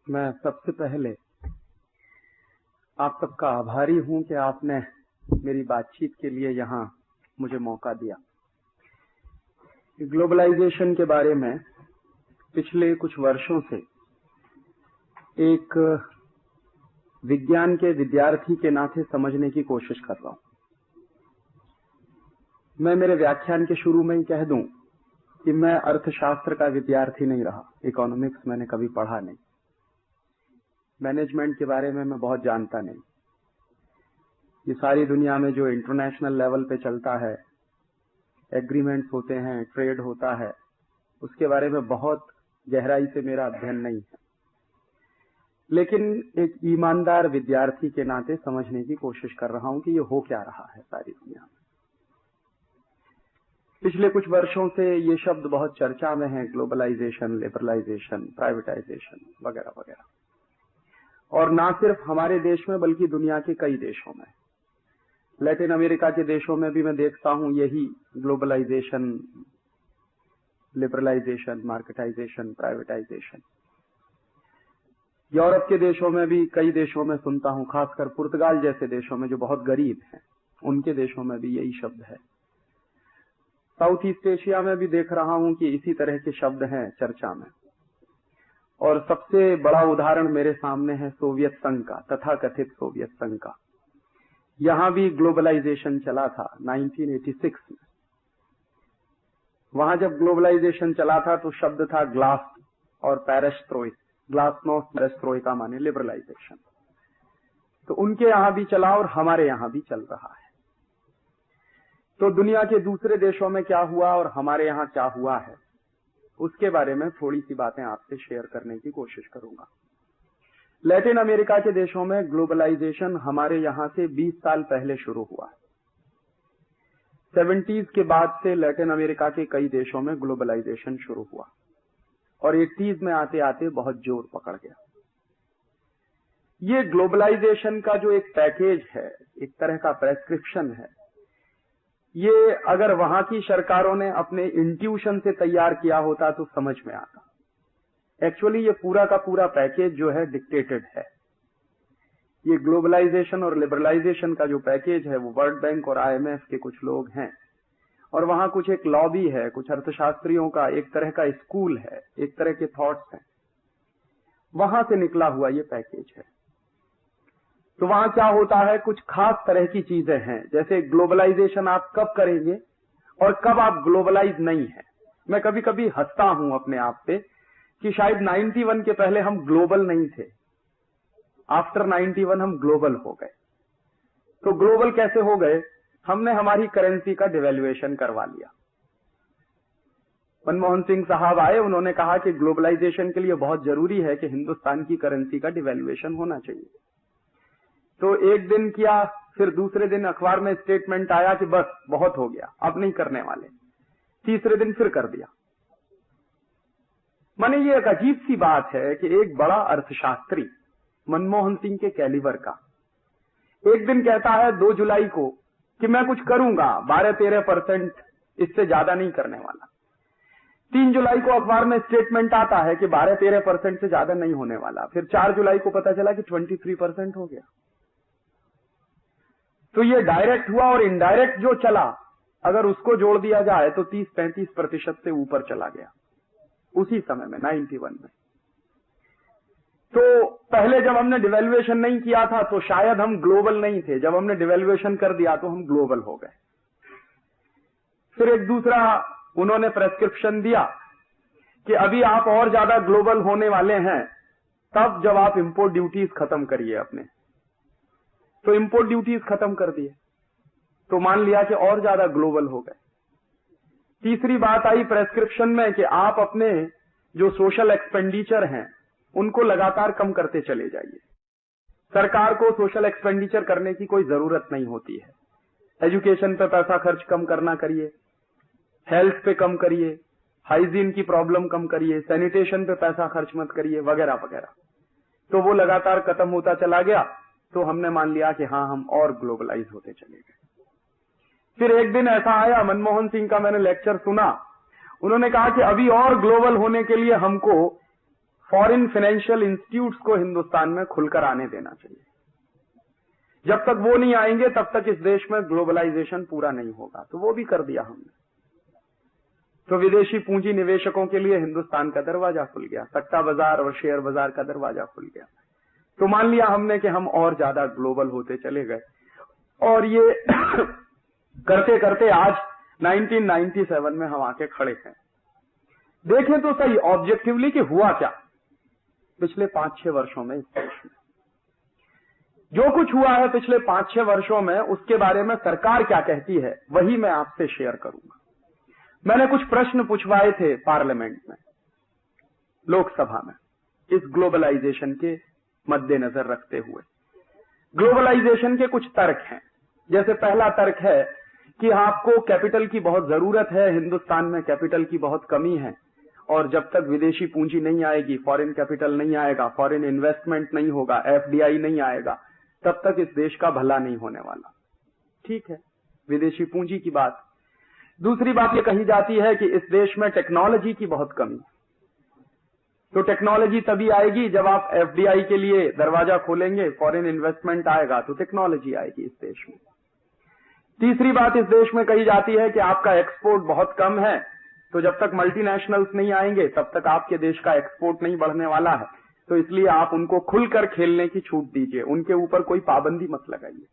मैं सबसे पहले आप सबका आभारी हूं कि आपने मेरी बातचीत के लिए यहाँ मुझे मौका दिया। ग्लोबलाइजेशन के बारे में पिछले कुछ वर्षों से एक विज्ञान के विद्यार्थी के नाते समझने की कोशिश कर रहा हूं। मैं मेरे व्याख्यान के शुरू में ही कह दूं कि मैं अर्थशास्त्र का विद्यार्थी नहीं रहा। इकोनॉमिक्स मैंने कभी पढ़ा नहीं। मैनेजमेंट के बारे में मैं बहुत जानता नहीं। ये सारी दुनिया में जो इंटरनेशनल लेवल पे चलता है, एग्रीमेंट्स होते हैं, ट्रेड होता है, उसके बारे में बहुत गहराई से मेरा अध्ययन नहीं है। लेकिन एक ईमानदार विद्यार्थी के नाते समझने की कोशिश कर रहा हूं कि ये हो क्या रहा है सारी दुनिया में। पिछले कुछ वर्षों से ये शब्द बहुत चर्चा में है, ग्लोबलाइजेशन, लिबरलाइजेशन, प्राइवेटाइजेशन वगैरह वगैरह, और ना सिर्फ हमारे देश में बल्कि दुनिया के कई देशों में। लैटिन अमेरिका के देशों में भी मैं देखता हूं यही globalisation, liberalisation, marketisation, privatisation. Europe के देशों में भी कई देशों में सुनता हूं, खासकर पुर्तगाल जैसे देशों में जो बहुत गरीब हैं, उनके देशों में भी यही शब्द है। साउथ ईस्ट एशिया में भी देख रहा हूं कि इसी तरह के शब्द हैं चर्चा में। और सबसे बड़ा उदाहरण मेरे सामने है सोवियत संघ का, तथाकथित सोवियत संघ का। यहां भी ग्लोबलाइजेशन चला था 1986 में। वहां जब ग्लोबलाइजेशन चला था तो शब्द था ग्लास और पेरेस्ट्रोइका। ग्लासनोस्ट पेरेस्ट्रोइका माने लिबरलाइजेशन। तो उनके यहां भी चला और हमारे यहां भी चल रहा है। तो दुनिया के दूसरे देशों में क्या हुआ और हमारे यहां क्या हुआ है, उसके बारे में थोड़ी सी बातें आपसे शेयर करने की कोशिश करूंगा। लैटिन अमेरिका के देशों में ग्लोबलाइजेशन हमारे यहां से 20 साल पहले शुरू हुआ। 70s के बाद से लैटिन अमेरिका के कई देशों में ग्लोबलाइजेशन शुरू हुआ और 80s में आते आते बहुत जोर पकड़ गया। ये ग्लोबलाइजेशन का जो एक पैकेज है, एक तरह का प्रेस्क्रिप्शन है, ये अगर वहां की सरकारों ने अपने इंट्यूशन से तैयार किया होता तो समझ में आता। एक्चुअली ये पूरा का पूरा पैकेज जो है डिक्टेटेड है। ये ग्लोबलाइजेशन और लिबरलाइजेशन का जो पैकेज है वो वर्ल्ड बैंक और IMF के कुछ लोग हैं, और वहां कुछ एक लॉबी है, कुछ अर्थशास्त्रियों का एक तरह का स्कूल है, एक तरह के थॉट्स हैं। वहां से निकला हुआ ये पैकेज है। तो वहां क्या होता है, कुछ खास तरह की चीजें हैं, जैसे ग्लोबलाइजेशन आप कब करेंगे और कब आप ग्लोबलाइज नहीं है। मैं कभी कभी हंसता हूं अपने आप पे कि शायद 91 के पहले हम ग्लोबल नहीं थे, आफ्टर 91 हम ग्लोबल हो गए। तो ग्लोबल कैसे हो गए? हमने हमारी करेंसी का डिवैल्यूएशन करवा लिया। मनमोहन सिंह साहब आए, उन्होंने कहा कि ग्लोबलाइजेशन के लिए बहुत जरूरी है कि हिंदुस्तान की करेंसी का डिवैल्यूएशन होना चाहिए। तो एक दिन किया, फिर दूसरे दिन अखबार में स्टेटमेंट आया कि बस बहुत हो गया, अब नहीं करने वाले। तीसरे दिन फिर कर दिया। माने ये एक अजीब सी बात है कि एक बड़ा अर्थशास्त्री मनमोहन सिंह के कैलिबर का एक दिन कहता है 2 जुलाई को कि मैं कुछ करूंगा, 12-13%, इससे ज्यादा नहीं करने वाला। 3 जुलाई को अखबार में स्टेटमेंट आता है कि 12-13% से ज्यादा नहीं होने वाला। फिर 4 जुलाई को पता चला कि 23% हो गया। तो ये डायरेक्ट हुआ, और इनडायरेक्ट जो चला अगर उसको जोड़ दिया जाए तो 30-35% से ऊपर चला गया उसी समय में 91 में। तो पहले जब हमने डिवैल्यूएशन नहीं किया था तो शायद हम ग्लोबल नहीं थे, जब हमने डिवैल्यूएशन कर दिया तो हम ग्लोबल हो गए। फिर एक दूसरा उन्होंने प्रेस्क्रिप्शन दिया कि अभी आप और ज्यादा ग्लोबल होने वाले हैं तब जब आप इंपोर्ट ड्यूटीज खत्म करिए अपने। तो इंपोर्ट ड्यूटीज खत्म कर दिए तो मान लिया कि और ज्यादा ग्लोबल हो गए। तीसरी बात आई प्रेस्क्रिप्शन में कि आप अपने जो सोशल एक्सपेंडिचर हैं उनको लगातार कम करते चले जाइए। सरकार को सोशल एक्सपेंडिचर करने की कोई जरूरत नहीं होती है। एजुकेशन पे पैसा खर्च कम करना करिए, हेल्थ पे कम करिए, हाइजीन की प्रॉब्लम कम करिए, सैनिटेशन पे पैसा खर्च मत करिए, वगैरह वगैरह। तो वो लगातार खत्म होता चला गया। तो हमने मान लिया कि हाँ, हम और ग्लोबलाइज होते चले गए। फिर एक दिन ऐसा आया, मनमोहन सिंह का मैंने लेक्चर सुना, उन्होंने कहा कि अभी और ग्लोबल होने के लिए हमको फॉरेन फाइनेंशियल इंस्टीट्यूट्स को हिंदुस्तान में खुलकर आने देना चाहिए। जब तक वो नहीं आएंगे तब तक इस देश में ग्लोबलाइजेशन पूरा नहीं होगा। तो वो भी कर दिया हमने। तो विदेशी पूंजी निवेशकों के लिए हिंदुस्तान का दरवाजा खुल गया, सट्टा बाजार और शेयर बाजार का दरवाजा खुल गया। तो मान लिया हमने कि हम और ज्यादा ग्लोबल होते चले गए, और ये करते करते आज 1997 में हम आके खड़े हैं। देखें तो सही ऑब्जेक्टिवली कि हुआ क्या पिछले 5-6 वर्षों में इस देश में। जो कुछ हुआ है पिछले 5-6 वर्षों में, उसके बारे में सरकार क्या कहती है वही मैं आपसे शेयर करूंगा। मैंने कुछ प्रश्न पूछवाए थे पार्लियामेंट में, लोकसभा में, इस ग्लोबलाइजेशन के मद्देनजर रखते हुए। ग्लोबलाइजेशन के कुछ तर्क हैं। जैसे पहला तर्क है कि आपको कैपिटल की बहुत जरूरत है, हिंदुस्तान में कैपिटल की बहुत कमी है, और जब तक विदेशी पूंजी नहीं आएगी, फॉरेन कैपिटल नहीं आएगा, फॉरेन इन्वेस्टमेंट नहीं होगा, एफडीआई नहीं आएगा, तब तक इस देश का भला नहीं होने वाला। ठीक है, विदेशी पूंजी की बात। दूसरी बात ये कही जाती है कि इस देश में टेक्नोलॉजी की बहुत कमी। तो टेक्नोलॉजी तभी आएगी जब आप एफडीआई के लिए दरवाजा खोलेंगे, फॉरेन इन्वेस्टमेंट आएगा, तो टेक्नोलॉजी आएगी इस देश में। तीसरी बात इस देश में कही जाती है कि आपका एक्सपोर्ट बहुत कम है, तो जब तक मल्टीनेशनल्स नहीं आएंगे तब तक आपके देश का एक्सपोर्ट नहीं बढ़ने वाला है, तो इसलिए आप उनको खुलकर खेलने की छूट दीजिए, उनके ऊपर कोई पाबंदी मत लगाइए।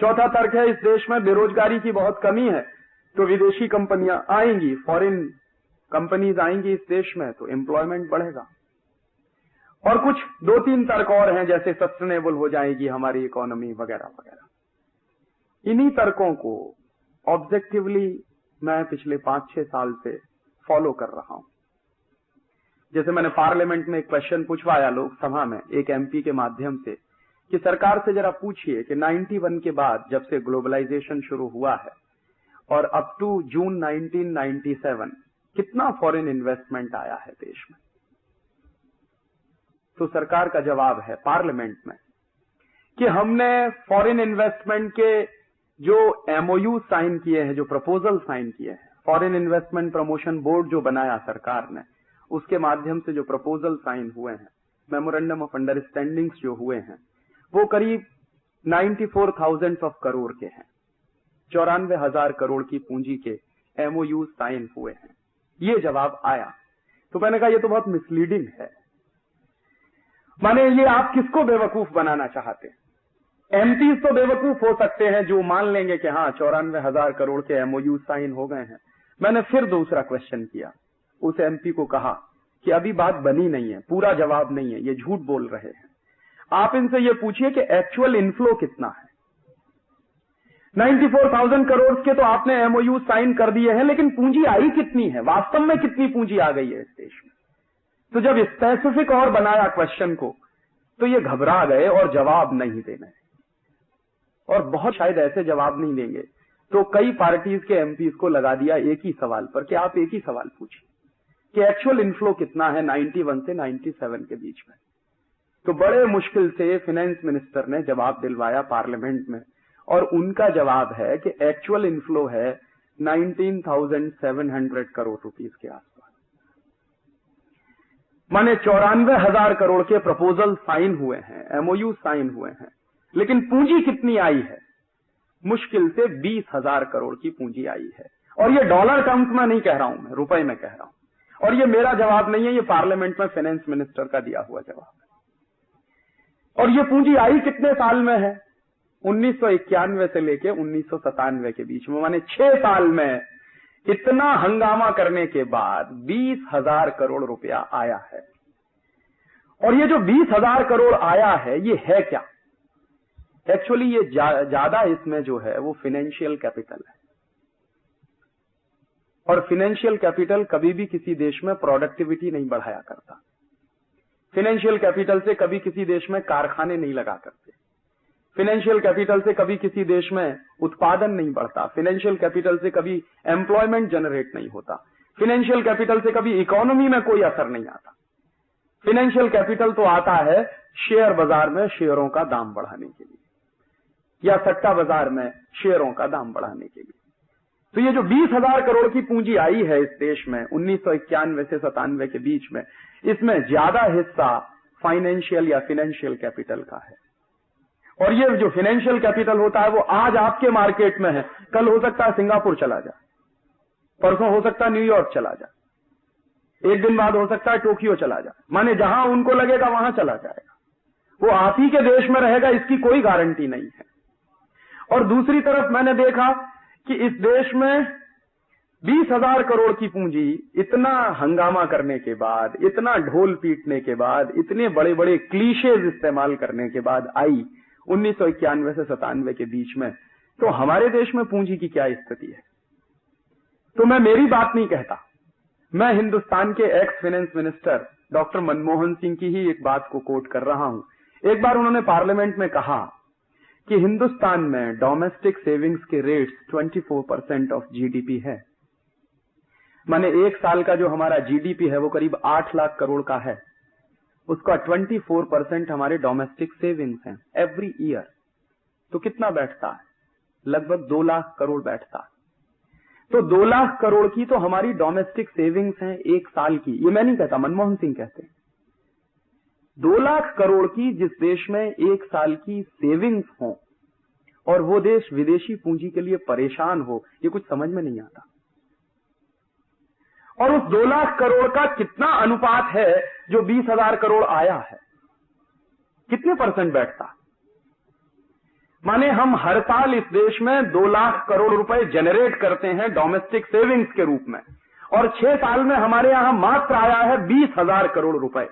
चौथा तर्क है इस देश में बेरोजगारी की बहुत कमी है, तो विदेशी कंपनियां आएंगी, फॉरेन कंपनीज आएंगी इस देश में, तो एम्प्लॉयमेंट बढ़ेगा। और कुछ 2-3 तर्क और हैं, जैसे सस्टेनेबल हो जाएगी हमारी इकोनॉमी वगैरह वगैरह। इन्हीं तर्कों को ऑब्जेक्टिवली मैं पिछले 5-6 साल से फॉलो कर रहा हूं। जैसे मैंने पार्लियामेंट में एक क्वेश्चन पूछवाया लोकसभा में एक एमपी के माध्यम से कि सरकार से जरा पूछिए कि 91 के बाद जब से ग्लोबलाइजेशन शुरू हुआ है और अप टू जून 1997 कितना फॉरेन इन्वेस्टमेंट आया है देश में। तो सरकार का जवाब है पार्लियामेंट में कि हमने फॉरेन इन्वेस्टमेंट के जो एमओयू साइन किए हैं, जो प्रपोजल साइन किए हैं, फॉरेन इन्वेस्टमेंट प्रमोशन बोर्ड जो बनाया सरकार ने, उसके माध्यम से जो प्रपोजल साइन हुए हैं, मेमोरेंडम ऑफ अंडरस्टैंडिंग्स जो हुए हैं, वो करीब 94,000 करोड़ के हैं। 94,000 करोड़ की पूंजी के एमओयू साइन हुए हैं। ये जवाब आया। तो मैंने कहा ये तो बहुत मिसलीडिंग है। माने ये आप किसको बेवकूफ बनाना चाहते हैं? एमपीज तो बेवकूफ हो सकते हैं जो मान लेंगे कि हाँ 94,000 करोड़ के एमओयू साइन हो गए हैं। मैंने फिर दूसरा क्वेश्चन किया, उस एमपी को कहा कि अभी बात बनी नहीं है, पूरा जवाब नहीं है, ये झूठ बोल रहे हैं। आप इनसे ये पूछिए कि एक्चुअल इनफ्लो कितना है। 94,000 करोड़ के तो आपने एमओयू साइन कर दिए हैं, लेकिन पूंजी आई कितनी है, वास्तव में कितनी पूंजी आ गई है इस देश में? तो जब स्पेसिफिक और बनाया क्वेश्चन को तो ये घबरा गए और जवाब नहीं देने, और बहुत शायद ऐसे जवाब नहीं देंगे। तो कई पार्टीज के एमपीज को लगा दिया एक ही सवाल पर कि आप एक ही सवाल पूछिए कि एक्चुअल इनफ्लो कितना है 91 से 97 के बीच में। तो बड़े मुश्किल से फाइनेंस मिनिस्टर ने जवाब दिलवाया पार्लियामेंट में, और उनका जवाब है कि एक्चुअल इनफ्लो है 19,700 करोड़ रुपीस के आसपास। माने 94,000 करोड़ के प्रपोजल साइन हुए हैं, एमओयू साइन हुए हैं, लेकिन पूंजी कितनी आई है? मुश्किल से 20,000 करोड़ की पूंजी आई है। और ये डॉलर टर्म्स में नहीं कह रहा हूं, मैं रुपए में कह रहा हूं। और ये मेरा जवाब नहीं है, ये पार्लियामेंट में फाइनेंस मिनिस्टर का दिया हुआ जवाब है। और ये पूंजी आई कितने साल में है? 1991 से लेके 1997 के बीच में, माने 6 साल में इतना हंगामा करने के बाद 20,000 करोड़ रुपया आया है। और ये जो 20,000 करोड़ आया है, ये है क्या? एक्चुअली ये ज्यादा इसमें जो है वो फाइनेंशियल कैपिटल है। और फाइनेंशियल कैपिटल कभी भी किसी देश में प्रोडक्टिविटी नहीं बढ़ाया करता। फाइनेंशियल कैपिटल से कभी किसी देश में कारखाने नहीं लगा करते। फाइनेंशियल कैपिटल से कभी किसी देश में उत्पादन नहीं बढ़ता। फाइनेंशियल कैपिटल से कभी एम्प्लॉयमेंट जनरेट नहीं होता। फाइनेंशियल कैपिटल से कभी इकोनॉमी में कोई असर नहीं आता। फाइनेंशियल कैपिटल तो आता है शेयर बाजार में शेयरों का दाम बढ़ाने के लिए, या सट्टा बाजार में शेयरों का दाम बढ़ाने के लिए। तो ये जो 20,000 करोड़ की पूंजी आई है इस देश में 1991 से 97 के बीच में, इसमें ज्यादा हिस्सा फाइनेंशियल या फिनेंशियल कैपिटल का है। और ये जो फाइनेंशियल कैपिटल होता है वो आज आपके मार्केट में है, कल हो सकता है सिंगापुर चला जाए, परसों हो सकता है न्यूयॉर्क चला जाए, एक दिन बाद हो सकता है टोक्यो चला जाए, माने जहां उनको लगेगा वहां चला जाएगा। वो आप ही के देश में रहेगा, इसकी कोई गारंटी नहीं है। और दूसरी तरफ मैंने देखा कि इस देश में 20,000 करोड़ की पूंजी इतना हंगामा करने के बाद, इतना ढोल पीटने के बाद, इतने बड़े बड़े क्लीशेज इस्तेमाल करने के बाद आई 1991 से 97 के बीच में, तो हमारे देश में पूंजी की क्या स्थिति है? तो मैं मेरी बात नहीं कहता, मैं हिंदुस्तान के ex finance minister doctor Manmohan Singh की ही एक बात को कोट कर रहा हूं। एक बार उन्होंने पार्लियामेंट में कहा कि हिंदुस्तान में डोमेस्टिक सेविंग्स के रेट्स 24% ऑफ जीडीपी है। माने एक साल का जो हमारा जीडीपी है वो करीब 8 लाख करोड़ का है, उसका 24% हमारे डोमेस्टिक सेविंग्स हैं एवरी ईयर। तो कितना बैठता है? लगभग 2 लाख करोड़ बैठता है। तो 2 लाख करोड़ की तो हमारी डोमेस्टिक सेविंग्स हैं एक साल की। ये मैं नहीं कहता, मनमोहन सिंह कहते हैं। 2 लाख करोड़ की जिस देश में एक साल की सेविंग्स हो और वो देश विदेशी पूंजी के लिए परेशान हो, ये कुछ समझ में नहीं आता। और उस 2 लाख करोड़ का कितना अनुपात है जो 20,000 करोड़ आया है? कितने परसेंट बैठता? माने हम हर साल इस देश में 2 लाख करोड़ रुपए जनरेट करते हैं डोमेस्टिक सेविंग्स के रूप में, और 6 साल में हमारे यहां मात्र आया है 20,000 करोड़ रुपए।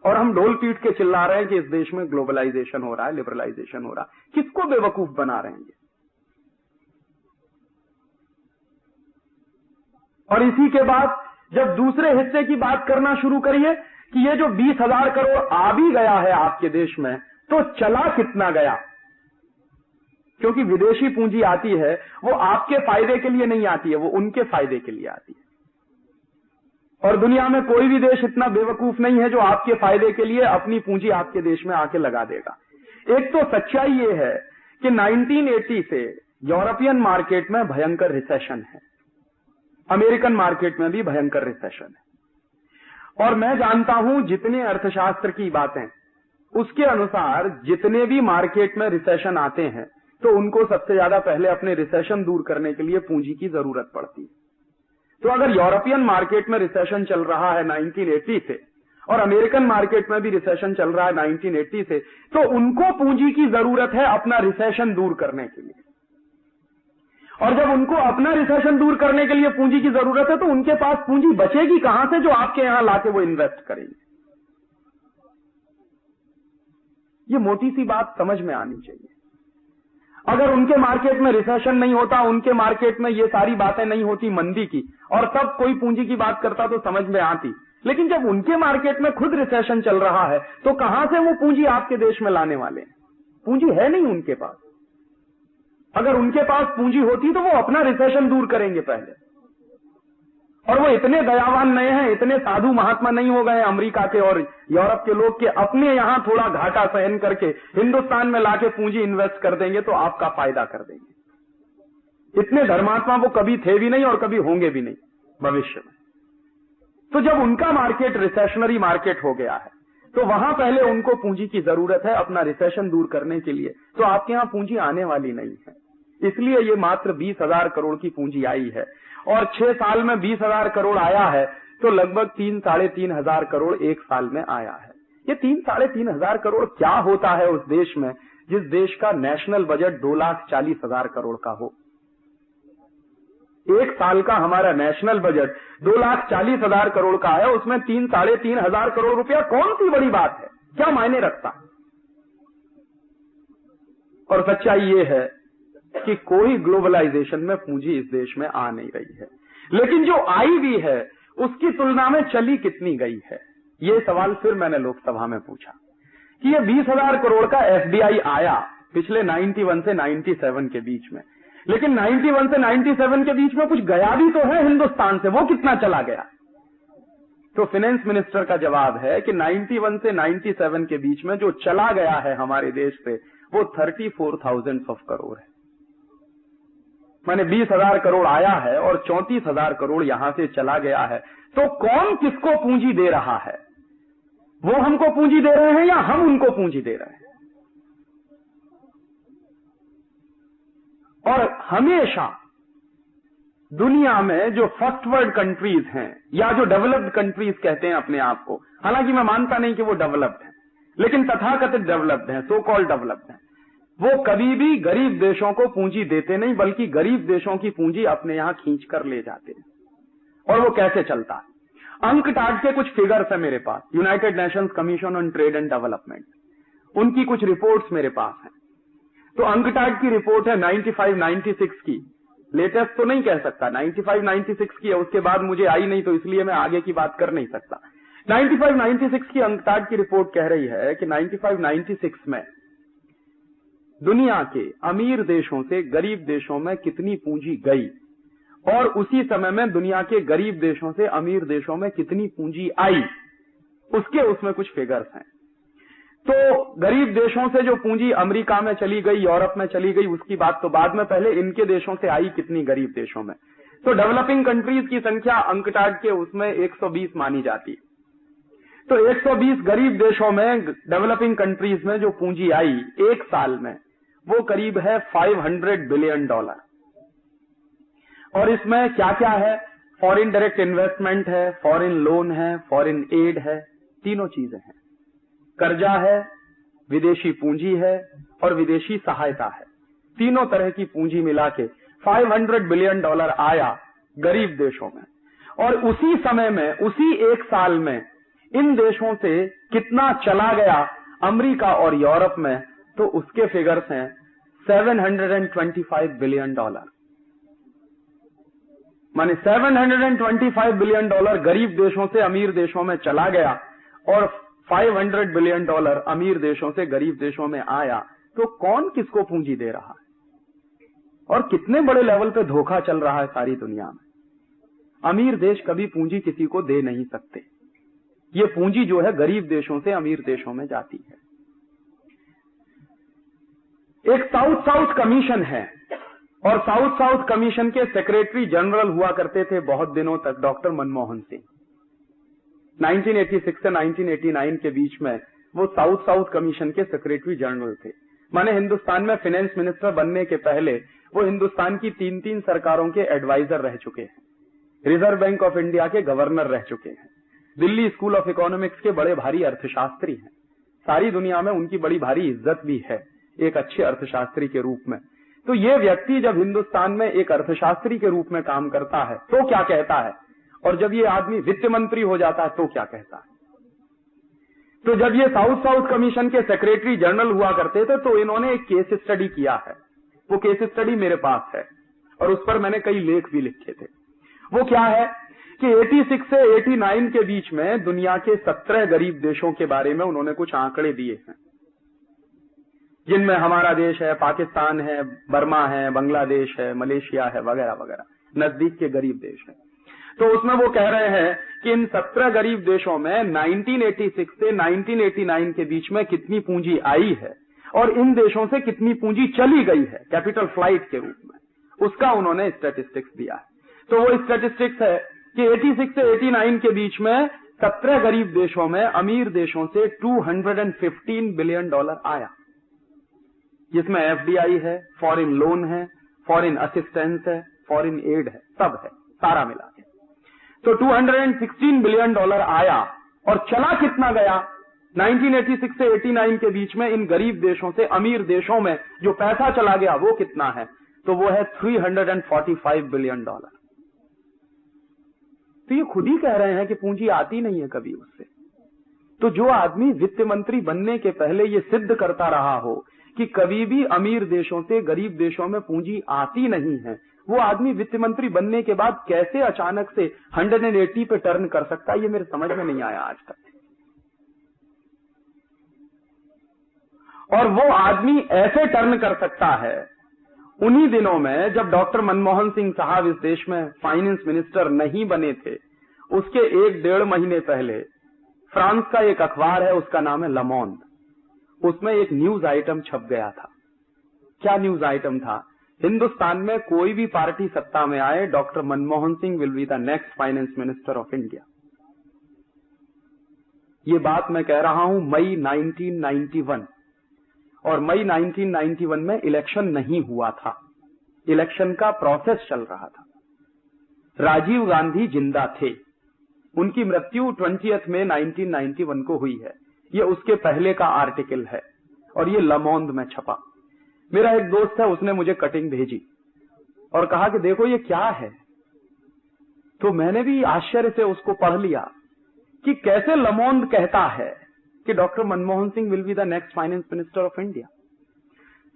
और हम ढोल पीट के चिल्ला रहे हैं कि इस देश में ग्लोबलाइजेशन हो रहा है, लिबरलाइजेशन हो रहा है। किसको बेवकूफ बना रहे हैं? और इसी के बाद जब दूसरे हिस्से की बात करना शुरू करिए कि ये जो 20,000 करोड़ आ भी गया है आपके देश में, तो चला कितना गया? क्योंकि विदेशी पूंजी आती है वो आपके फायदे के लिए नहीं आती है, वो उनके फायदे के लिए आती है। और दुनिया में कोई भी देश इतना बेवकूफ नहीं है जो आपके फायदे के लिए अपनी पूंजी आपके देश में आके लगा देगा। एक तो सच्चाई ये है कि 1980 से यूरोपियन मार्केट में भयंकर रिसेशन है, अमेरिकन मार्केट में भी भयंकर रिसेशन है। और मैं जानता हूं जितने अर्थशास्त्र की बातें, उसके अनुसार जितने भी मार्केट में रिसेशन आते हैं तो उनको सबसे ज्यादा पहले अपने रिसेशन दूर करने के लिए पूंजी की जरूरत पड़ती है। तो अगर यूरोपियन मार्केट में रिसेशन चल रहा है 1980 से और अमेरिकन मार्केट में भी रिसेशन चल रहा है 1980 से, तो उनको पूंजी की जरूरत है अपना रिसेशन दूर करने के लिए। और जब उनको अपना रिसेशन दूर करने के लिए पूंजी की जरूरत है तो उनके पास पूंजी बचेगी कहां से जो आपके यहां लाके वो इन्वेस्ट करेंगे? ये मोटी सी बात समझ में आनी चाहिए। अगर उनके मार्केट में रिसेशन नहीं होता, उनके मार्केट में ये सारी बातें नहीं होती मंदी की, और तब कोई पूंजी की बात करता तो समझ में आती। लेकिन जब उनके मार्केट में खुद रिसेशन चल रहा है तो कहां से वो पूंजी आपके देश में लाने वाले हैं? पूंजी है नहीं उनके पास। अगर उनके पास पूंजी होती तो वो अपना रिसेशन दूर करेंगे पहले। और वो इतने दयावान नहीं हैं, इतने साधु महात्मा नहीं हो गए अमेरिका के और यूरोप के लोग के अपने यहां थोड़ा घाटा सहन करके हिंदुस्तान में लाके पूंजी इन्वेस्ट कर देंगे तो आपका फायदा कर देंगे। इतने धर्मात्मा वो कभी थे भी नहीं और कभी होंगे भी नहीं भविष्य में। तो जब उनका मार्केट रिसेशनरी मार्केट हो गया है तो वहां पहले उनको पूंजी की जरूरत है अपना रिसेशन दूर करने के लिए, तो आपके यहां पूंजी आने वाली नहीं है। इसलिए ये मात्र 20,000 करोड़ की पूंजी आई है, और 6 साल में 20,000 करोड़ आया है तो लगभग 3-3.5 हजार करोड़ एक साल में आया है। ये 3-3.5 हजार करोड़ क्या होता है उस देश में जिस देश का नेशनल बजट 2,40,000 करोड़ का हो? एक साल का हमारा नेशनल बजट 2,40,000 करोड़ का है, उसमें 3-3.5 हजार करोड़ रुपया कौन सी बड़ी बात है? क्या मायने रखता? और सच्चाई ये है कि कोई ग्लोबलाइजेशन में पूंजी इस देश में आ नहीं रही है, लेकिन जो आई भी है उसकी तुलना में चली कितनी गई है? ये सवाल फिर मैंने लोकसभा में पूछा कि ये 20,000 करोड़ का एफडीआई आया पिछले 91 से 97 के बीच में, लेकिन 91 से 97 के बीच में कुछ गया भी तो है हिंदुस्तान से, वो कितना चला गया? तो फाइनेंस मिनिस्टर का जवाब है कि 91 से 97 के बीच में जो चला गया है हमारे देश से वो 34,000 करोड़ है। माने 20,000 करोड़ आया है और 34,000 करोड़ यहां से चला गया है, तो कौन किसको पूंजी दे रहा है? वो हमको पूंजी दे रहे हैं या हम उनको पूंजी दे रहे हैं? और हमेशा दुनिया में जो फर्स्ट वर्ल्ड कंट्रीज हैं या जो डेवलप्ड कंट्रीज कहते हैं अपने आप को, हालांकि मैं मानता नहीं कि वो डेवलप्ड हैं, लेकिन तथाकथित डेवलप्ड हैं, सो कॉल्ड डेवलप्ड हैं, वो कभी भी गरीब देशों को पूंजी देते नहीं, बल्कि गरीब देशों की पूंजी अपने यहां खींच कर ले जाते हैं। और वो कैसे चलता है? अंकटाड के कुछ फिगर्स है मेरे पास, United Nations Commission on Trade and Development, उनकी कुछ रिपोर्ट्स मेरे पास हैं। तो अंकटाड की रिपोर्ट है 95-96 की, लेटेस्ट तो नहीं कह सकता, 95-96 की है, उसके बाद मुझे आई नहीं तो इसलिए मैं आगे की बात कर नहीं सकता। 95-96 की अंकटाड की रिपोर्ट कह रही है कि 95-96 में दुनिया के अमीर देशों से गरीब देशों में कितनी पूंजी गई और उसी समय में दुनिया के गरीब देशों से अमीर देशों में कितनी पूंजी आई, उसके उसमें कुछ फिगर्स हैं। तो गरीब देशों से जो पूंजी अमेरिका में चली गई, यूरोप में चली गई, उसकी बात तो बाद में, पहले इनके देशों से आई कितनी गरीब देशों में। तो डेवलपिंग कंट्रीज की संख्या अंकटाड के उसमें 120 मानी जाती। तो 120 गरीब देशों में, डेवलपिंग कंट्रीज में जो पूंजी आई एक साल में, वो करीब है $500 बिलियन। और इसमें क्या क्या है? फॉरेन डायरेक्ट इन्वेस्टमेंट है, फॉरेन लोन है, फॉरेन एड है, तीनों चीजें हैं। कर्जा है, विदेशी पूंजी है और विदेशी सहायता है। तीनों तरह की पूंजी मिला के $500 बिलियन आया गरीब देशों में। और उसी समय में, उसी एक साल में इन देशों से कितना चला गया अमेरिका और यूरोप में, तो उसके फिगर्स हैं $725 बिलियन। माने $725 बिलियन गरीब देशों से अमीर देशों में चला गया और $500 बिलियन अमीर देशों से गरीब देशों में आया। तो कौन किसको पूंजी दे रहा है और कितने बड़े लेवल पे धोखा चल रहा है सारी दुनिया में? अमीर देश कभी पूंजी किसी को दे नहीं सकते। ये पूंजी जो है गरीब देशों से अमीर देशों में जाती है। एक साउथ साउथ कमीशन है और साउथ साउथ कमीशन के सेक्रेटरी जनरल हुआ करते थे बहुत दिनों तक डॉक्टर मनमोहन सिंह। 1986 से 1989 के बीच में वो साउथ साउथ कमीशन के सेक्रेटरी जनरल थे। माने हिंदुस्तान में फाइनेंस मिनिस्टर बनने के पहले वो हिंदुस्तान की 3-3 सरकारों के एडवाइजर रह चुके हैं, रिजर्व बैंक ऑफ इंडिया के गवर्नर रह चुके हैं, दिल्ली स्कूल ऑफ इकोनॉमिक्स के बड़े भारी अर्थशास्त्री हैं। सारी दुनिया में उनकी बड़ी भारी इज्जत भी है एक अच्छे अर्थशास्त्री के रूप में। तो ये व्यक्ति जब हिंदुस्तान में एक अर्थशास्त्री के रूप में काम करता है तो क्या कहता है, और जब ये आदमी वित्त मंत्री हो जाता है तो क्या कहता है। तो जब ये साउथ साउथ कमीशन के सेक्रेटरी जनरल हुआ करते थे तो इन्होंने एक केस स्टडी किया है। वो केस स्टडी मेरे पास है और उस पर मैंने कई लेख भी लिखे थे। वो क्या है कि 86 से 89 के बीच में दुनिया के 17 गरीब देशों के बारे में उन्होंने कुछ आंकड़े दिए हैं, जिनमें हमारा देश है, पाकिस्तान है, बर्मा है, बांग्लादेश है, मलेशिया है, वगैरह वगैरह, नजदीक के गरीब देश है। तो उसमें वो कह रहे हैं कि इन 17 गरीब देशों में 1986 से 1989 के बीच में कितनी पूंजी आई है और इन देशों से कितनी पूंजी चली गई है कैपिटल फ्लाइट के रूप में, उसका उन्होंने स्टैटिस्टिक्स दिया है। तो वो स्टैटिस्टिक्स है कि 86 से 89 के बीच में 17 गरीब देशों में अमीर देशों से $215 बिलियन आया, जिसमें एफडीआई है, फॉरेन लोन है, फॉरेन असिस्टेंस है, फॉरेन एड है, सब है, सारा मिला के। तो $216 बिलियन आया और चला कितना गया 1986 से 89 के बीच में इन गरीब देशों से अमीर देशों में जो पैसा चला गया वो कितना है, तो वो है $345 बिलियन। तो ये खुद ही कह रहे हैं कि पूंजी आती नहीं है कभी उससे। तो जो आदमी वित्त मंत्री बनने के पहले ये सिद्ध करता रहा हो कि कभी भी अमीर देशों से गरीब देशों में पूंजी आती नहीं है, वो आदमी वित्त मंत्री बनने के बाद कैसे अचानक से 180 पे टर्न कर सकता है, ये मेरे समझ में नहीं आया आज तक। और वो आदमी ऐसे टर्न कर सकता है उन्हीं दिनों में जब डॉक्टर मनमोहन सिंह साहब इस देश में फाइनेंस मिनिस्टर नहीं बने थे, उसके 1-1.5 महीने पहले फ्रांस का एक अखबार है, उसका नाम है लमोंड, उसमें एक न्यूज आइटम छप गया था। क्या न्यूज आइटम था हिंदुस्तान में कोई भी पार्टी सत्ता में आए, doctor Manmohan Singh will be the next finance minister of India. ये बात मैं कह रहा हूं मई 1991, और मई 1991 में इलेक्शन नहीं हुआ था, इलेक्शन का प्रोसेस चल रहा था। राजीव गांधी जिंदा थे, उनकी मृत्यु 20 मई 1991 को हुई है। ये उसके पहले का आर्टिकल है और ये लमोंद में छपा। मेरा एक दोस्त है, उसने मुझे कटिंग भेजी और कहा कि देखो ये क्या है। तो मैंने भी आश्चर्य से उसको पढ़ लिया कि कैसे लमोंद कहता है कि doctor Manmohan Singh will be the next finance minister of India.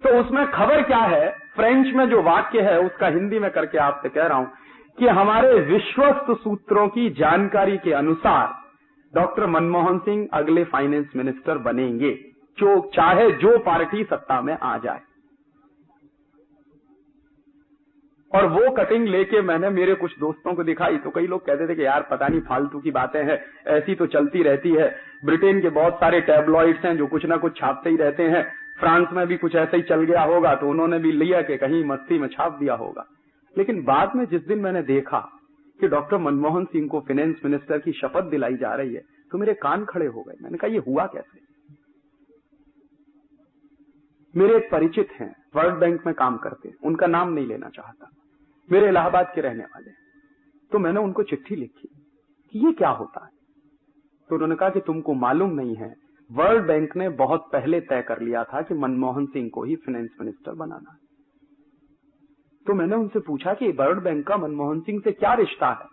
तो उसमें खबर क्या है, फ्रेंच में जो वाक्य है उसका हिंदी में करके आपसे कह रहा हूं कि हमारे विश्वस्त सूत्रों की जानकारी के अनुसार डॉक्टर मनमोहन सिंह अगले फाइनेंस मिनिस्टर बनेंगे, जो चाहे जो पार्टी सत्ता में आ जाए। और वो कटिंग लेके मैंने मेरे कुछ दोस्तों को दिखाई तो कई लोग कहते थे कि यार पता नहीं फालतू की बातें हैं, ऐसी तो चलती रहती है। ब्रिटेन के बहुत सारे टैबलॉइड्स हैं जो कुछ ना कुछ छापते ही रहते हैं, फ्रांस में भी कुछ ऐसा ही चल गया होगा तो उन्होंने भी लिया कि कहीं मस्ती में छाप दिया होगा। लेकिन बाद में जिस दिन मैंने देखा कि डॉक्टर मनमोहन सिंह को फाइनेंस मिनिस्टर की शपथ दिलाई जा रही है तो मेरे कान खड़े हो गए। मैंने कहा ये हुआ कैसे। मेरे एक परिचित हैं, वर्ल्ड बैंक में काम करते, उनका नाम नहीं लेना चाहता, मेरे इलाहाबाद के रहने वाले। तो मैंने उनको चिट्ठी लिखी कि ये क्या होता है। तो उन्होंने कहा कि तुमको मालूम नहीं है, वर्ल्ड बैंक ने बहुत पहले तय कर लिया था कि मनमोहन सिंह को ही फाइनेंस मिनिस्टर बनाना है। तो मैंने उनसे पूछा कि वर्ल्ड बैंक का मनमोहन सिंह से क्या रिश्ता है।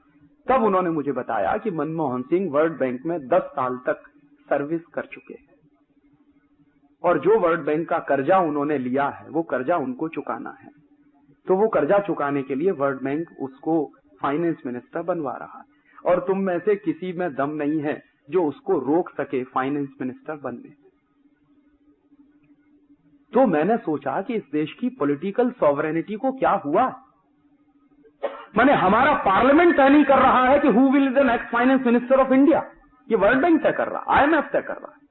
तब उन्होंने मुझे बताया कि मनमोहन सिंह वर्ल्ड बैंक में 10 साल तक सर्विस कर चुके हैं और जो वर्ल्ड बैंक का कर्जा उन्होंने लिया है वो कर्जा उनको चुकाना है। तो वो कर्जा चुकाने के लिए वर्ल्ड बैंक उसको फाइनेंस मिनिस्टर बनवा रहा है और तुम में से किसी में दम नहीं है जो उसको रोक सके फाइनेंस मिनिस्टर बनने से। तो मैंने सोचा कि इस देश की पॉलिटिकल सॉवरेनिटी को क्या हुआ। माने हमारा पार्लियामेंट तय नहीं कर रहा है कि who will be the next finance minister of India, ये वर्ल्ड बैंक तय कर रहा, IMF तय कर रहा है।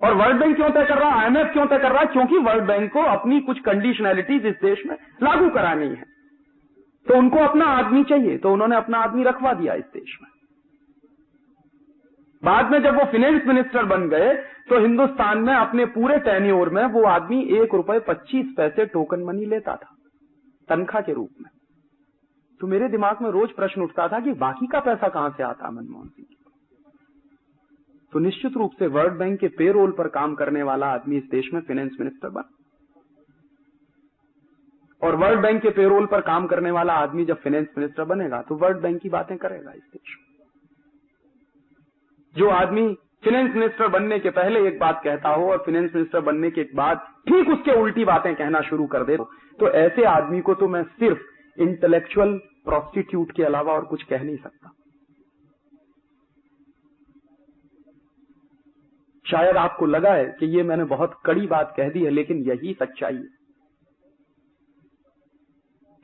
और वर्ल्ड बैंक क्यों तय कर रहा है, IMF क्यों तय कर रहा है? क्योंकि वर्ल्ड बैंक को अपनी कुछ कंडीशनैलिटीज इस देश में लागू करानी है, तो उनको अपना आदमी चाहिए, तो उन्होंने अपना आदमी रखवा दिया इस देश में। बाद में जब वो फाइनेंस मिनिस्टर बन गए तो हिंदुस्तान में अपने पूरे टेन्योर में वो आदमी ₹1.25 टोकन मनी लेता था तनख्वाह के रूप में। तो मेरे दिमाग में रोज प्रश्न उठता था कि बाकी का पैसा कहां से आता मनमोहन सिंह। तो निश्चित रूप से वर्ल्ड बैंक के पेरोल पर काम करने वाला आदमी इस देश में फाइनेंस मिनिस्टर बना, और वर्ल्ड बैंक के पेरोल पर काम करने वाला आदमी जब फाइनेंस मिनिस्टर बनेगा तो वर्ल्ड बैंक की बातें करेगा इस देश में। जो आदमी फाइनेंस मिनिस्टर बनने के पहले एक बात कहता हो और फाइनेंस मिनिस्टर बनने के बाद ठीक उसके उल्टी बातें कहना शुरू कर दे, तो ऐसे आदमी को तो मैं सिर्फ इंटेलेक्चुअल प्रोस्टिट्यूट के अलावा और कुछ कह नहीं सकता। शायद आपको लगा है कि ये मैंने बहुत कड़ी बात कह दी है, लेकिन यही सच्चाई है।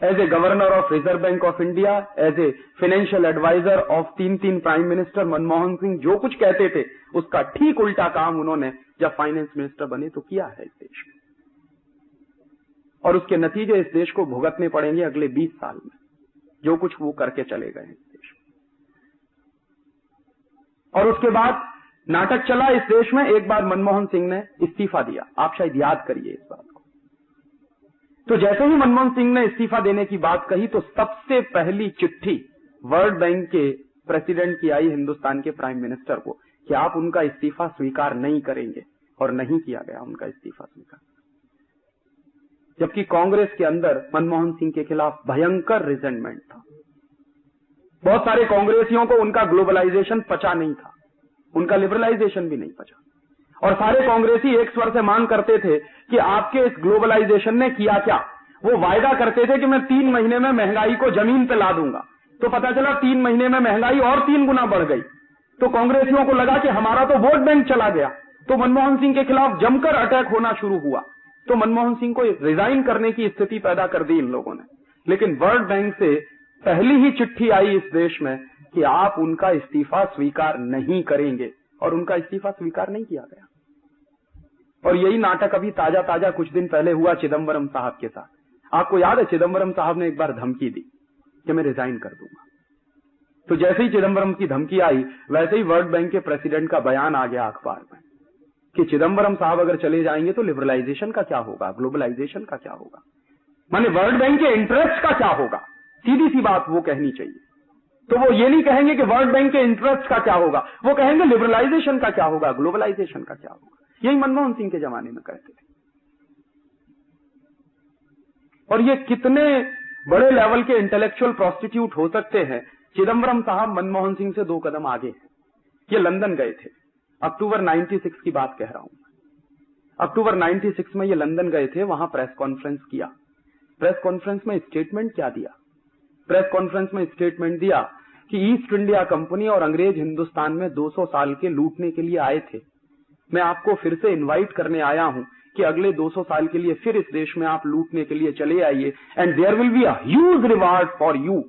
As a governor of Reserve Bank of India, as a financial adviser of 3 prime minister, Manmohan Singh जो कुछ कहते थे उसका ठीक उल्टा काम उन्होंने जब फाइनेंस मिनिस्टर बने तो किया है इस देश में, और उसके नतीजे इस देश को भुगतने पड़ेंगे अगले 20 साल में, जो कुछ वो करके चले गए इस देश में। और उसके बाद नाटक चला इस देश में। एक बार मनमोहन सिंह ने इस्तीफा दिया, आप शायद याद करिए इस बात को। तो जैसे ही मनमोहन सिंह ने इस्तीफा देने की बात कही तो सबसे पहली चिट्ठी वर्ल्ड बैंक के प्रेसिडेंट की आई हिंदुस्तान के प्राइम मिनिस्टर को कि आप उनका इस्तीफा स्वीकार नहीं करेंगे, और नहीं किया गया उनका इस्तीफा स्वीकार। जबकि कांग्रेस के अंदर मनमोहन सिंह के खिलाफ भयंकर रिजेंटमेंट था। बहुत सारे कांग्रेसियों को उनका ग्लोबलाइजेशन पचा नहीं था, उनका लिबरलाइजेशन भी नहीं पचा, और सारे कांग्रेसी एक स्वर से मांग करते थे कि आपके इस ग्लोबलाइजेशन ने किया क्या। वो वायदा करते थे कि मैं 3 महीने में महंगाई को जमीन पे ला दूंगा, तो पता चला 3 महीने में महंगाई और 3 गुना बढ़ गई। तो कांग्रेसियों को लगा कि हमारा तो वोट बैंक चला गया, तो मनमोहन सिंह के खिलाफ जमकर अटैक होना शुरू हुआ। तो मनमोहन सिंह को रिजाइन करने की स्थिति पैदा कर दी इन लोगों ने। लेकिन वर्ल्ड बैंक से पहली ही चिट्ठी आई इस देश में कि आप उनका इस्तीफा स्वीकार नहीं करेंगे, और उनका इस्तीफा स्वीकार नहीं किया गया। और यही नाटक अभी ताजा ताजा कुछ दिन पहले हुआ चिदम्बरम साहब के साथ। आपको याद है चिदंबरम साहब ने एक बार धमकी दी कि मैं रिजाइन कर दूंगा। तो जैसे ही चिदंबरम की धमकी आई, वैसे ही वर्ल्ड बैंक के प्रेसिडेंट का बयान आ गया अखबार में कि चिदंबरम साहब अगर चले जाएंगे तो लिबरलाइजेशन का क्या होगा, ग्लोबलाइजेशन का क्या होगा, माने वर्ल्ड बैंक के इंटरेस्ट का क्या होगा। सीधी सी बात वो कहनी चाहिए। तो वो ये नहीं कहेंगे कि वर्ल्ड बैंक के इंटरेस्ट का क्या होगा, वो कहेंगे लिबरलाइजेशन का क्या होगा, ग्लोबलाइजेशन का क्या होगा। यही मनमोहन सिंह के जमाने में कहते थे। और ये कितने बड़े लेवल के इंटेलेक्चुअल प्रोस्टिट्यूट हो सकते हैं। चिदंबरम साहब मनमोहन सिंह से 2 कदम आगे हैं। ये लंदन गए थे, अक्टूबर 96 की बात कह रहा हूं। अक्टूबर 96 में ये लंदन गए थे, वहां प्रेस कॉन्फ्रेंस किया। प्रेस कॉन्फ्रेंस में स्टेटमेंट क्या दिया? प्रेस कॉन्फ्रेंस में स्टेटमेंट दिया कि ईस्ट इंडिया कंपनी और अंग्रेज हिंदुस्तान में 200 साल के लूटने के लिए आए थे। मैं आपको फिर से इनवाइट करने आया हूं कि अगले 200 साल के लिए फिर इस देश में आप लूटने के लिए चले आइए, and there will be a huge reward for you.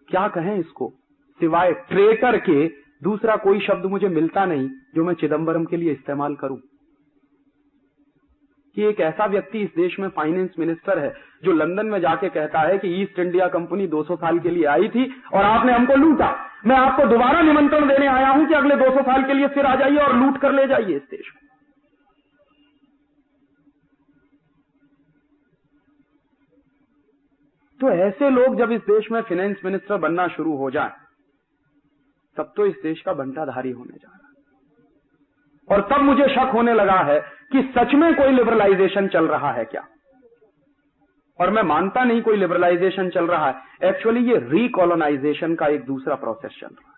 क्या कहें इसको, सिवाय ट्रेटर के दूसरा कोई शब्द मुझे मिलता नहीं जो मैं चिदंबरम के लिए इस्तेमाल करूं। कि एक ऐसा व्यक्ति इस देश में फाइनेंस मिनिस्टर है जो लंदन में जाके कहता है कि ईस्ट इंडिया कंपनी 200 साल के लिए आई थी और आपने हमको लूटा। मैं आपको दोबारा निमंत्रण देने आया हूं कि अगले 200 साल के लिए फिर आ जाइए और लूट कर ले जाइए इस देश में। तो ऐसे लोग जब इस देश में फाइनेंस मिनिस्टर बनना शुरू हो जाए, तब तो इस देश का बंटाधारी होने जा रहा है। और तब मुझे शक होने लगा है कि सच में कोई लिबरलाइजेशन चल रहा है क्या। और मैं मानता नहीं कोई लिबरलाइजेशन चल रहा है। एक्चुअली ये रिकॉलोनाइजेशन का एक दूसरा प्रोसेस चल रहा है।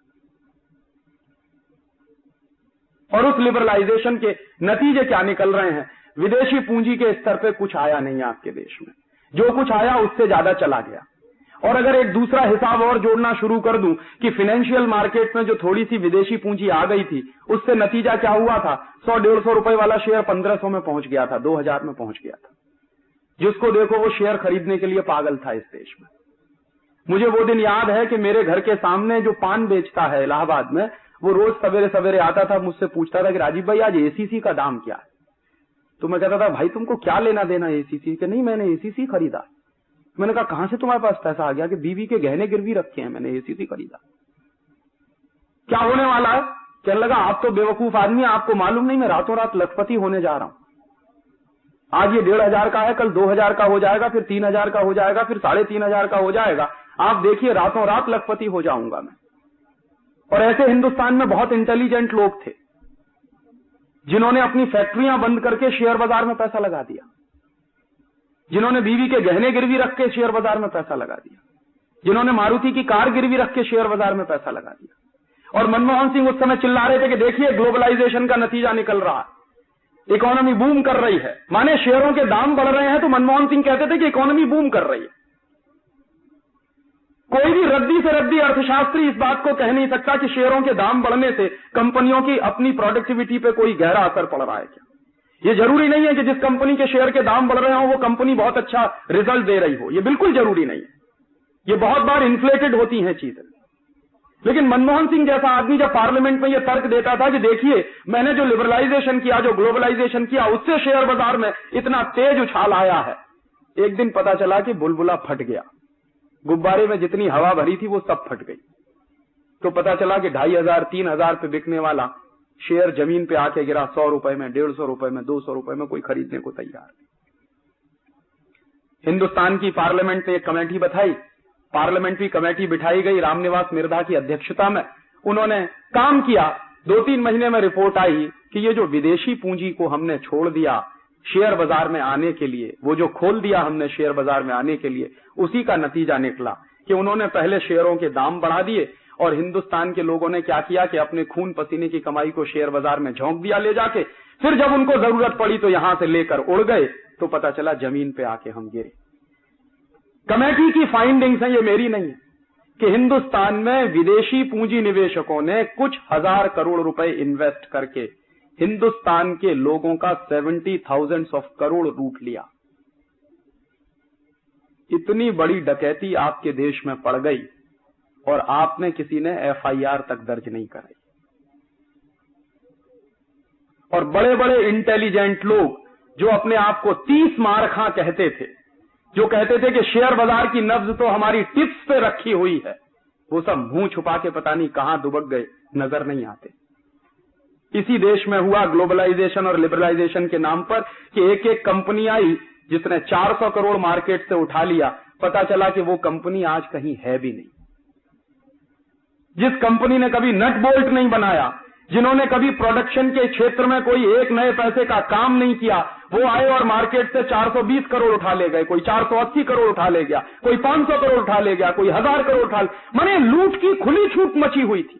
और उस लिबरलाइजेशन के नतीजे क्या निकल रहे हैं? विदेशी पूंजी के स्तर पे कुछ आया नहीं आपके देश में, जो कुछ आया उससे ज्यादा चला गया। और अगर एक दूसरा हिसाब और जोड़ना शुरू कर दूं कि फाइनेंशियल मार्केट में जो थोड़ी सी विदेशी पूंजी आ गई थी, उससे नतीजा क्या हुआ था? 100-150 रुपए वाला शेयर 1500 में पहुंच गया था, 2000 में पहुंच गया था। जिसको देखो वो शेयर खरीदने के लिए पागल था इस देश में। मुझे वो दिन याद है कि मेरे घर के सामने जो पान बेचता है इलाहाबाद में, वो रोज सवेरे सवेरे आता था, मुझसे पूछता था कि राजीव भाई आज एसीसी का दाम क्या है। तो मैं कहता था भाई तुमको क्या लेना देना एसीसी के? नहीं मैंने एसीसी खरीदा। मैंने कहा कहां से तुम्हारे पास पैसा आ गया? कि बीवी के गहने गिरवी रखे हैं, मैंने एसीसी खरीदा। क्या होने वाला है? कहने लगा आप तो बेवकूफ आदमी, आपको मालूम नहीं मैं रातों रात लखपति होने जा रहा हूं। आज ये 1500 का है, कल 2000 का हो जाएगा, फिर 3000 का हो जाएगा, फिर 3500 का हो जाएगा। आप देखिए रातों रात लखपति हो जाऊंगा मैं। और ऐसे हिंदुस्तान में बहुत इंटेलिजेंट लोग थे जिन्होंने अपनी फैक्ट्रियां बंद करके शेयर बाजार में पैसा लगा दिया, जिन्होंने बीवी के गहने गिरवी रख के शेयर बाजार में पैसा लगा दिया, जिन्होंने मारुति की कार गिरवी रख के शेयर बाजार में पैसा लगा दिया। और मनमोहन सिंह उस समय चिल्ला रहे थे कि देखिए ग्लोबलाइजेशन का नतीजा निकल रहा है, इकोनॉमी बूम कर रही है, माने शेयरों के दाम बढ़ रहे हैं। तो मनमोहन सिंह कहते थे कि इकोनॉमी बूम कर रही है। कोई भी रद्दी से रद्दी अर्थशास्त्री इस बात को कह नहीं सकता कि शेयरों के दाम बढ़ने से कंपनियों की अपनी प्रोडक्टिविटी पे कोई गहरा असर पड़ रहा है क्या। ये जरूरी नहीं है कि जिस कंपनी के शेयर के दाम बढ़ रहे हो वो कंपनी बहुत अच्छा रिजल्ट दे रही हो, ये बिल्कुल जरूरी नहीं है। ये बहुत बार इन्फ्लेटेड होती हैं चीजें। लेकिन मनमोहन सिंह जैसा आदमी जब पार्लियामेंट में ये तर्क देता था कि देखिए मैंने जो लिबरलाइजेशन किया, जो ग्लोबलाइजेशन किया, उससे शेयर बाजार में इतना तेज उछाल आया है, एक दिन पता चला कि बुलबुला फट गया। गुब्बारे में जितनी हवा भरी थी वो सब फट गई। तो पता चला कि 2500-3000 पे बिकने वाला शेयर जमीन पे आके गिरा 100 रुपए में, 150 रुपए में, 200 रुपए में, कोई खरीदने को तैयार नहीं। हिंदुस्तान की पार्लियामेंट ने एक कमेटी बताई, पार्लियामेंट्री कमेटी बिठाई गई रामनिवास मिर्धा की अध्यक्षता में। उन्होंने काम किया, 2-3 महीने में रिपोर्ट आई कि ये जो विदेशी पूंजी को हमने छोड़ दिया शेयर बाजार में आने के लिए, वो जो खोल दिया हमने शेयर बाजार में आने के लिए, उसी का नतीजा निकला कि उन्होंने पहले शेयरों के दाम बढ़ा दिए और हिंदुस्तान के लोगों ने क्या किया कि अपने खून पसीने की कमाई को शेयर बाजार में झोंक दिया ले जाके। फिर जब उनको जरूरत पड़ी तो यहां से लेकर उड़ गए, तो पता चला जमीन पे आके हम गिरे। कमेटी की फाइंडिंग्स है, ये मेरी नहीं है, कि हिंदुस्तान में विदेशी पूंजी निवेशकों ने कुछ 1000 करोड़ रुपए इन्वेस्ट करके हिंदुस्तान के लोगों का 70,000 करोड़ लूट लिया। इतनी बड़ी डकैती आपके देश में पड़ गई और आपने किसी ने FIR तक दर्ज नहीं कराई। और बड़े बड़े इंटेलिजेंट लोग जो अपने आप को 30 मारखा कहते थे, जो कहते थे कि शेयर बाजार की नब्ज तो हमारी टिप्स पे रखी हुई है, वो सब मुंह छुपा के पता नहीं कहां दुबक गए, नजर नहीं आते। इसी देश में हुआ ग्लोबलाइजेशन और लिबरलाइजेशन के नाम पर कि एक एक कंपनी आई जिसने 400 करोड़ मार्केट से उठा लिया, पता चला कि वो कंपनी आज कहीं है भी नहीं। जिस कंपनी ने कभी नट बोल्ट नहीं बनाया, जिन्होंने कभी प्रोडक्शन के क्षेत्र में कोई एक नए पैसे का काम नहीं किया, वो आए और मार्केट से 420 करोड़ उठा ले गए, कोई 480 करोड़ उठा ले गया, कोई 500 करोड़ उठा ले गया, कोई 1000 करोड़ उठा ले। माने लूट की खुली छूट मची हुई थी,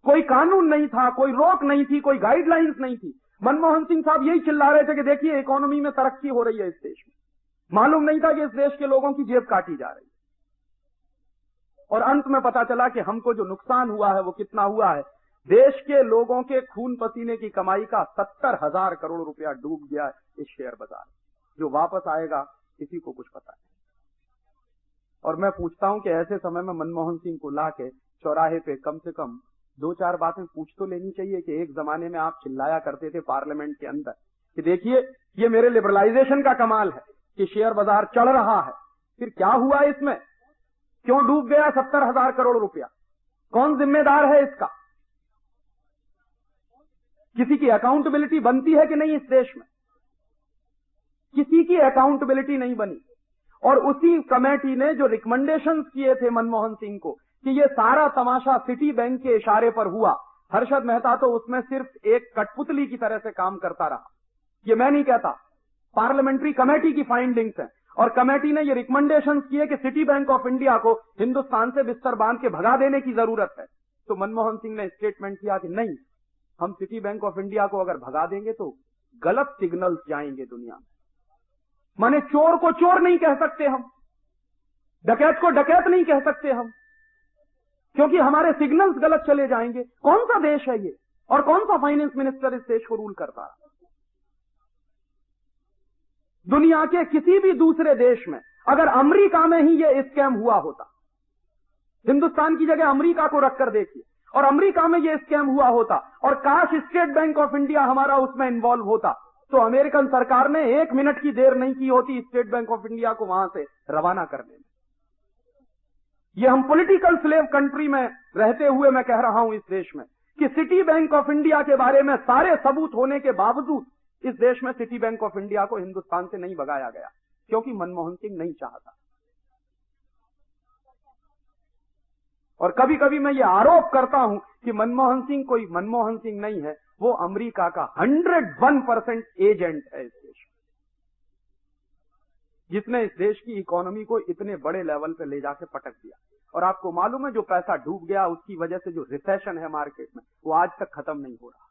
कोई कानून नहीं था, कोई रोक नहीं थी, कोई गाइडलाइंस नहीं थी। मनमोहन सिंह साहब यही चिल्ला रहे थे कि देखिए इकोनॉमी में तरक्की हो रही है इस देश में। मालूम नहीं था कि इस देश के लोगों की जेब काटी जा रही है। और अंत में पता चला कि हमको जो नुकसान हुआ है वो कितना हुआ है। देश के लोगों के खून पसीने की कमाई का 70,000 करोड़ रुपया डूब गया इस शेयर बाजार में। जो वापस आएगा किसी को कुछ पता नहीं। और मैं पूछता हूं कि ऐसे समय में मनमोहन सिंह को लाके चौराहे पे कम से कम 2-4 बातें पूछ तो लेनी चाहिए कि एक जमाने में आप चिल्लाया करते थे पार्लियामेंट के अंदर कि देखिए ये मेरे लिबरलाइजेशन का कमाल है कि शेयर बाजार चढ़ रहा है, फिर क्या हुआ इसमें, क्यों डूब गया 70,000 करोड़ रुपया, कौन जिम्मेदार है इसका? किसी की अकाउंटेबिलिटी बनती है कि नहीं इस देश में? किसी की अकाउंटेबिलिटी नहीं बनी। और उसी कमेटी ने जो रिकमेंडेशंस किए थे मनमोहन सिंह को कि ये सारा तमाशा सिटी बैंक के इशारे पर हुआ, हर्षद मेहता तो उसमें सिर्फ एक कठपुतली की तरह से काम करता रहा। ये मैं नहीं कहता, पार्लियामेंट्री कमेटी की फाइंडिंग्स हैं। और कमेटी ने ये रिकमेंडेशंस किए कि सिटी बैंक ऑफ इंडिया को हिंदुस्तान से बिस्तर बांध के भगा देने की जरूरत है। तो मनमोहन सिंह ने स्टेटमेंट किया कि नहीं, हम सिटी बैंक ऑफ इंडिया को अगर भगा देंगे तो गलत सिग्नल्स जाएंगे दुनिया में। माने चोर को चोर नहीं कह सकते हम, डकैत को डकैत नहीं कह सकते हम, क्योंकि हमारे सिग्नल्स गलत चले जाएंगे। कौन सा देश है ये, और कौन सा फाइनेंस मिनिस्टर इस देश को रूल करता है? दुनिया के किसी भी दूसरे देश में अगर अमेरिका में ही ये स्कैम हुआ होता, हिंदुस्तान की जगह अमेरिका को रखकर देखिए, और अमेरिका में ये स्कैम हुआ होता और काश स्टेट बैंक ऑफ इंडिया हमारा उसमें इन्वॉल्व होता, तो अमेरिकन सरकार ने 1 मिनट की देर नहीं की होती स्टेट बैंक ऑफ इंडिया को वहां से रवाना करने में। ये हम पॉलिटिकल स्लेव कंट्री में रहते हुए मैं कह रहा हूं इस देश में कि सिटी बैंक ऑफ इंडिया के बारे में सारे सबूत होने के बावजूद इस देश में सिटी बैंक ऑफ इंडिया को हिंदुस्तान से नहीं भगाया गया, क्योंकि मनमोहन सिंह नहीं चाहता। और कभी कभी मैं ये आरोप करता हूं कि मनमोहन सिंह कोई मनमोहन सिंह नहीं है, वो अमेरिका का 101% एजेंट है इस देश में, जिसने इस देश की इकोनॉमी को इतने बड़े लेवल पे ले जाके पटक दिया। और आपको मालूम है जो पैसा डूब गया उसकी वजह से जो रिसेशन है मार्केट में, वो आज तक खत्म नहीं हो रहा।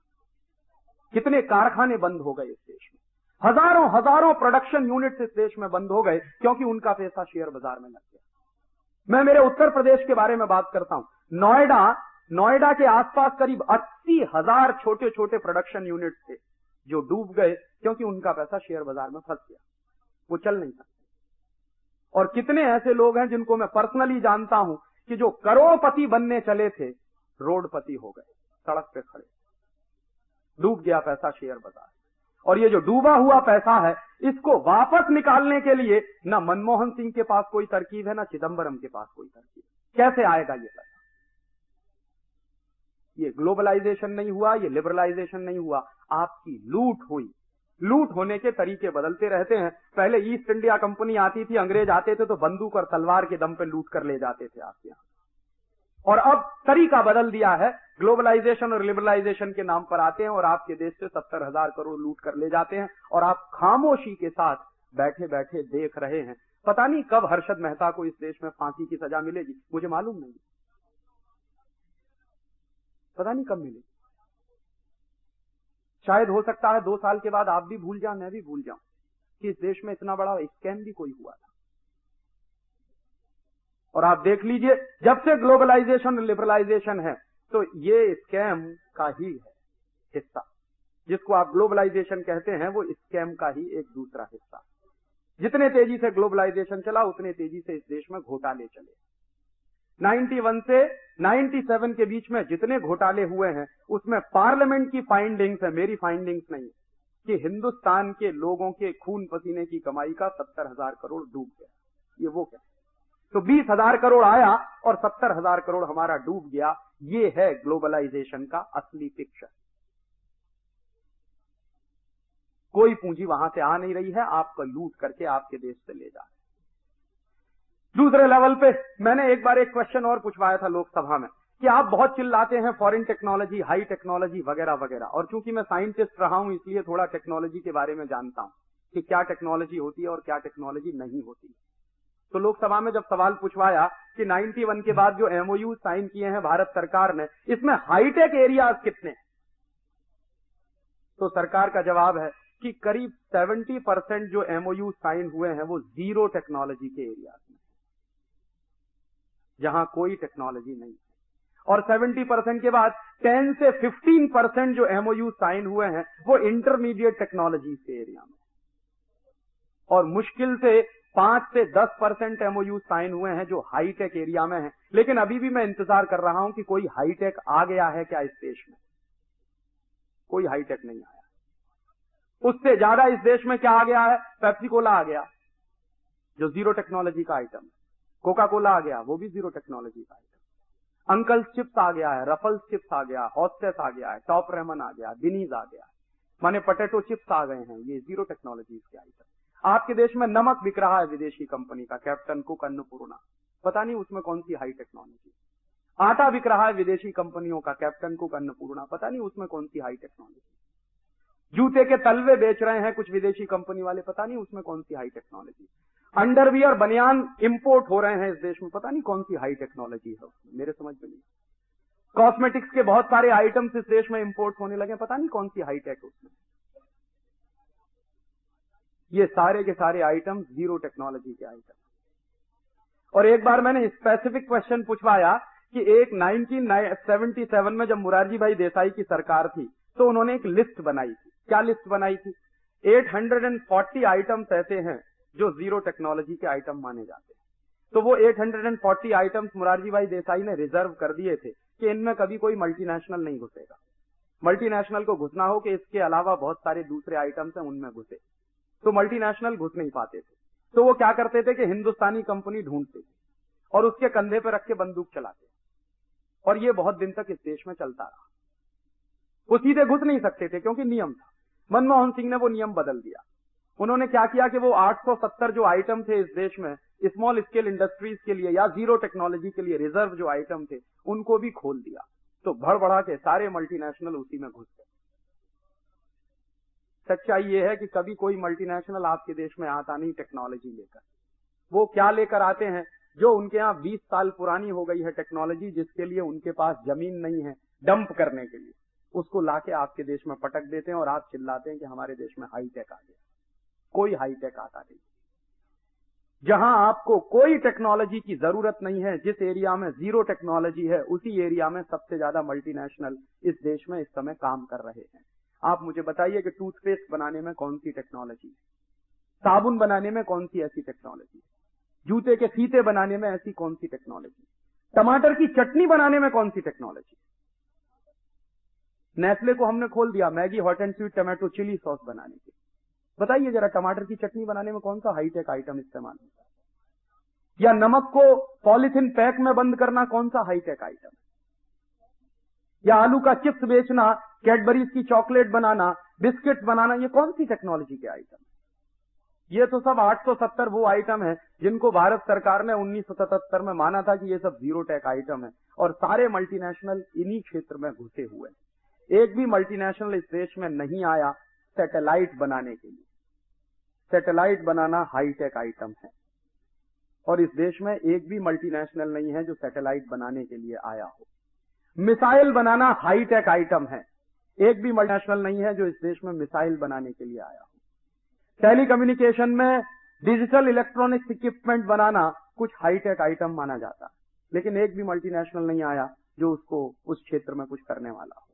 कितने कारखाने बंद हो गए इस देश में, हजारों प्रोडक्शन यूनिट्स इस देश में बंद हो गए क्योंकि उनका पैसा शेयर बाजार में लग गया। मैं मेरे उत्तर प्रदेश के बारे में बात करता हूं। नोएडा के आसपास करीब 80,000 छोटे छोटे प्रोडक्शन यूनिट्स थे जो डूब गए क्योंकि उनका पैसा शेयर बाजार में फंस गया, वो चल नहीं सकते। और कितने ऐसे लोग हैं जिनको मैं पर्सनली जानता हूं कि जो करोड़पति बनने चले थे, रोडपति हो गए, सड़क पे खड़े, डूब गया पैसा शेयर बाजार। और ये जो डूबा हुआ पैसा है, इसको वापस निकालने के लिए ना मनमोहन सिंह के पास कोई तरकीब है, ना चिदंबरम के पास कोई तरकीब। कैसे आएगा ये पैसा? ये ग्लोबलाइजेशन नहीं हुआ, ये लिबरलाइजेशन नहीं हुआ, आपकी लूट हुई। लूट होने के तरीके बदलते रहते हैं। पहले ईस्ट इंडिया कंपनी आती थी, अंग्रेज आते थे तो बंदूक और तलवार के दम पे लूट कर ले जाते थे आपके यहां। और अब तरीका बदल दिया है, ग्लोबलाइजेशन और लिबरलाइजेशन के नाम पर आते हैं और आपके देश से 70,000 करोड़ लूट कर ले जाते हैं और आप खामोशी के साथ बैठे बैठे देख रहे हैं। पता नहीं कब हर्षद मेहता को इस देश में फांसी की सजा मिलेगी, मुझे मालूम नहीं, पता नहीं कब मिलेगी। शायद हो सकता है 2 साल के बाद आप भी भूल जाओ, मैं भी भूल जाऊं कि इस देश में इतना बड़ा स्कैम भी कोई हुआ था। और आप देख लीजिए, जब से ग्लोबलाइजेशन और लिबरलाइजेशन है तो ये स्कैम का ही है हिस्सा। जिसको आप ग्लोबलाइजेशन कहते हैं वो स्कैम का ही एक दूसरा हिस्सा। जितने तेजी से ग्लोबलाइजेशन चला उतने तेजी से इस देश में घोटाले चले। 91 से 97 के बीच में जितने घोटाले हुए हैं उसमें पार्लियामेंट की फाइंडिंग्स है, मेरी फाइंडिंग्स नहीं, कि हिंदुस्तान के लोगों के खून पसीने की कमाई का 70,000 करोड़ डूब गया। ये वो क्या, तो 20,000 करोड़ आया और 70,000 करोड़ हमारा डूब गया। ये है ग्लोबलाइजेशन का असली पिक्चर। कोई पूंजी वहां से आ नहीं रही है, आपको लूट करके आपके देश से ले जा रहे। दूसरे लेवल पे मैंने एक बार एक क्वेश्चन और पूछवाया था लोकसभा में कि आप बहुत चिल्लाते हैं फॉरेन टेक्नोलॉजी, हाई टेक्नोलॉजी वगैरह वगैरह, और चूंकि मैं साइंटिस्ट रहा हूं इसलिए थोड़ा टेक्नोलॉजी के बारे में जानता हूं कि क्या टेक्नोलॉजी होती है और क्या टेक्नोलॉजी नहीं होती। तो लोकसभा में जब सवाल पूछवाया कि 91 के बाद जो एमओयू साइन किए हैं भारत सरकार ने, इसमें हाईटेक एरियाज कितने, तो सरकार का जवाब है कि करीब 70% जो एमओयू साइन हुए हैं वो जीरो टेक्नोलॉजी के एरियाज में, जहां कोई टेक्नोलॉजी नहीं है। और 70% के बाद 10 से 15% जो एमओयू साइन हुए हैं वो इंटरमीडिएट टेक्नोलॉजी के एरिया में, और मुश्किल से 5 से 10% एमओयू साइन हुए हैं जो हाईटेक एरिया में है। लेकिन अभी भी मैं इंतजार कर रहा हूं कि कोई हाईटेक आ गया है क्या इस देश में, कोई हाईटेक नहीं आया। उससे ज्यादा इस देश में क्या आ गया है, पेप्सी कोला आ गया जो जीरो टेक्नोलॉजी का आइटम है, कोका कोला आ गया वो भी जीरो टेक्नोलॉजी का आइटम, अंकल चिप्स आ गया है, रफल्स चिप्स आ गया, हॉस्टेस आ गया है, टॉप रेमन आ गया, बिनीज आ गया, माने पोटैटो चिप्स आ गए हैं, ये जीरो टेक्नोलॉजी के आइटम। आपके देश में नमक बिक रहा है विदेशी कंपनी का, कैप्टन कुक, अन्नपूर्णा, पता नहीं उसमें कौन सी हाई टेक्नोलॉजी। आटा बिक रहा है विदेशी कंपनियों का, कैप्टन कुक, अन्नपूर्णा, पता नहीं उसमें कौन सी हाई टेक्नोलॉजी। जूते के तलवे बेच रहे हैं कुछ विदेशी कंपनी वाले, पता नहीं उसमें कौन सी हाई टेक्नोलॉजी। अंडरवियर बनियान इंपोर्ट हो रहे हैं इस देश में, पता नहीं कौन सी हाई टेक्नोलॉजी है उसमें, मेरे समझ में नहीं। कॉस्मेटिक्स के बहुत सारे आइटम्स इस देश में इंपोर्ट होने लगे, पता नहीं कौन सी हाईटेक है उसमें। ये सारे के सारे आइटम जीरो टेक्नोलॉजी के आइटम। और एक बार मैंने स्पेसिफिक क्वेश्चन पूछवाया कि एक 1977 में जब मुरारजी भाई देसाई की सरकार थी तो उन्होंने एक लिस्ट बनाई थी। क्या लिस्ट बनाई थी? 840 आइटम्स ऐसे हैं जो जीरो टेक्नोलॉजी के आइटम माने जाते हैं। तो वो 840 आइटम्स मुरारजी भाई देसाई ने रिजर्व कर दिए थे कि इनमें कभी कोई मल्टीनेशनल नहीं घुसेगा। मल्टीनेशनल को घुसना हो कि इसके अलावा बहुत सारे दूसरे आइटम्स हैं उनमें घुसे, तो मल्टीनेशनल घुस नहीं पाते थे। तो वो क्या करते थे कि हिंदुस्तानी कंपनी ढूंढते थे और उसके कंधे पर रख के बंदूक चलाते, और ये बहुत दिन तक इस देश में चलता रहा। वो सीधे घुस नहीं सकते थे क्योंकि नियम था। मनमोहन सिंह ने वो नियम बदल दिया। उन्होंने क्या किया कि वो 870 जो आइटम थे इस देश में स्मॉल स्केल इंडस्ट्रीज के लिए या जीरो टेक्नोलॉजी के लिए रिजर्व जो आइटम थे उनको भी खोल दिया। तो भड़ बढ़ा के सारे मल्टीनेशनल उसी में घुस गए। सच्चाई ये है कि कभी कोई मल्टीनेशनल आपके देश में आता नहीं टेक्नोलॉजी लेकर। वो क्या लेकर आते हैं? जो उनके यहाँ 20 साल पुरानी हो गई है टेक्नोलॉजी, जिसके लिए उनके पास जमीन नहीं है डंप करने के लिए, उसको लाके आपके देश में पटक देते हैं और आप चिल्लाते हैं कि हमारे देश में हाईटेक आ गया। कोई हाईटेक आता नहीं। जहां आपको कोई टेक्नोलॉजी की जरूरत नहीं है, जिस एरिया में जीरो टेक्नोलॉजी है, उसी एरिया में सबसे ज्यादा मल्टीनेशनल इस देश में इस समय काम कर रहे हैं। आप मुझे बताइए कि टूथपेस्ट बनाने में कौन सी टेक्नोलॉजी है, साबुन बनाने में कौन सी ऐसी टेक्नोलॉजी है, जूते के फीते बनाने में ऐसी कौन सी टेक्नोलॉजी, टमाटर की चटनी बनाने में कौन सी टेक्नोलॉजी। नेस्ले को हमने खोल दिया Maggi hot and sweet tomato chilli sauce बनाने के। बताइए जरा टमाटर की चटनी बनाने में कौन सा हाईटेक आइटम इस्तेमाल होता है? या नमक को पॉलिथीन पैक में बंद करना कौन सा हाईटेक आइटम है? या आलू का चिप्स बेचना, कैडबरीज की चॉकलेट बनाना, बिस्किट बनाना, ये कौन सी टेक्नोलॉजी के आइटम है? ये तो सब 870 वो आइटम है जिनको भारत सरकार ने 1977 में माना था कि ये सब जीरो टेक आइटम है, और सारे मल्टीनेशनल इन्हीं क्षेत्र में घुसे हुए हैं। एक भी मल्टीनेशनल इस देश में नहीं आया सैटेलाइट बनाने के लिए। सैटेलाइट बनाना हाईटेक आइटम है, और इस देश में एक भी मल्टीनेशनल नहीं है जो सैटेलाइट बनाने के लिए आया हो। मिसाइल बनाना हाईटेक आइटम है, एक भी मल्टीनेशनल नहीं है जो इस देश में मिसाइल बनाने के लिए आया हो। टेलीकम्युनिकेशन में डिजिटल इलेक्ट्रॉनिक्स इक्विपमेंट बनाना कुछ हाईटेक आइटम माना जाता, लेकिन एक भी मल्टीनेशनल नहीं आया जो उसको उस क्षेत्र में कुछ करने वाला हो।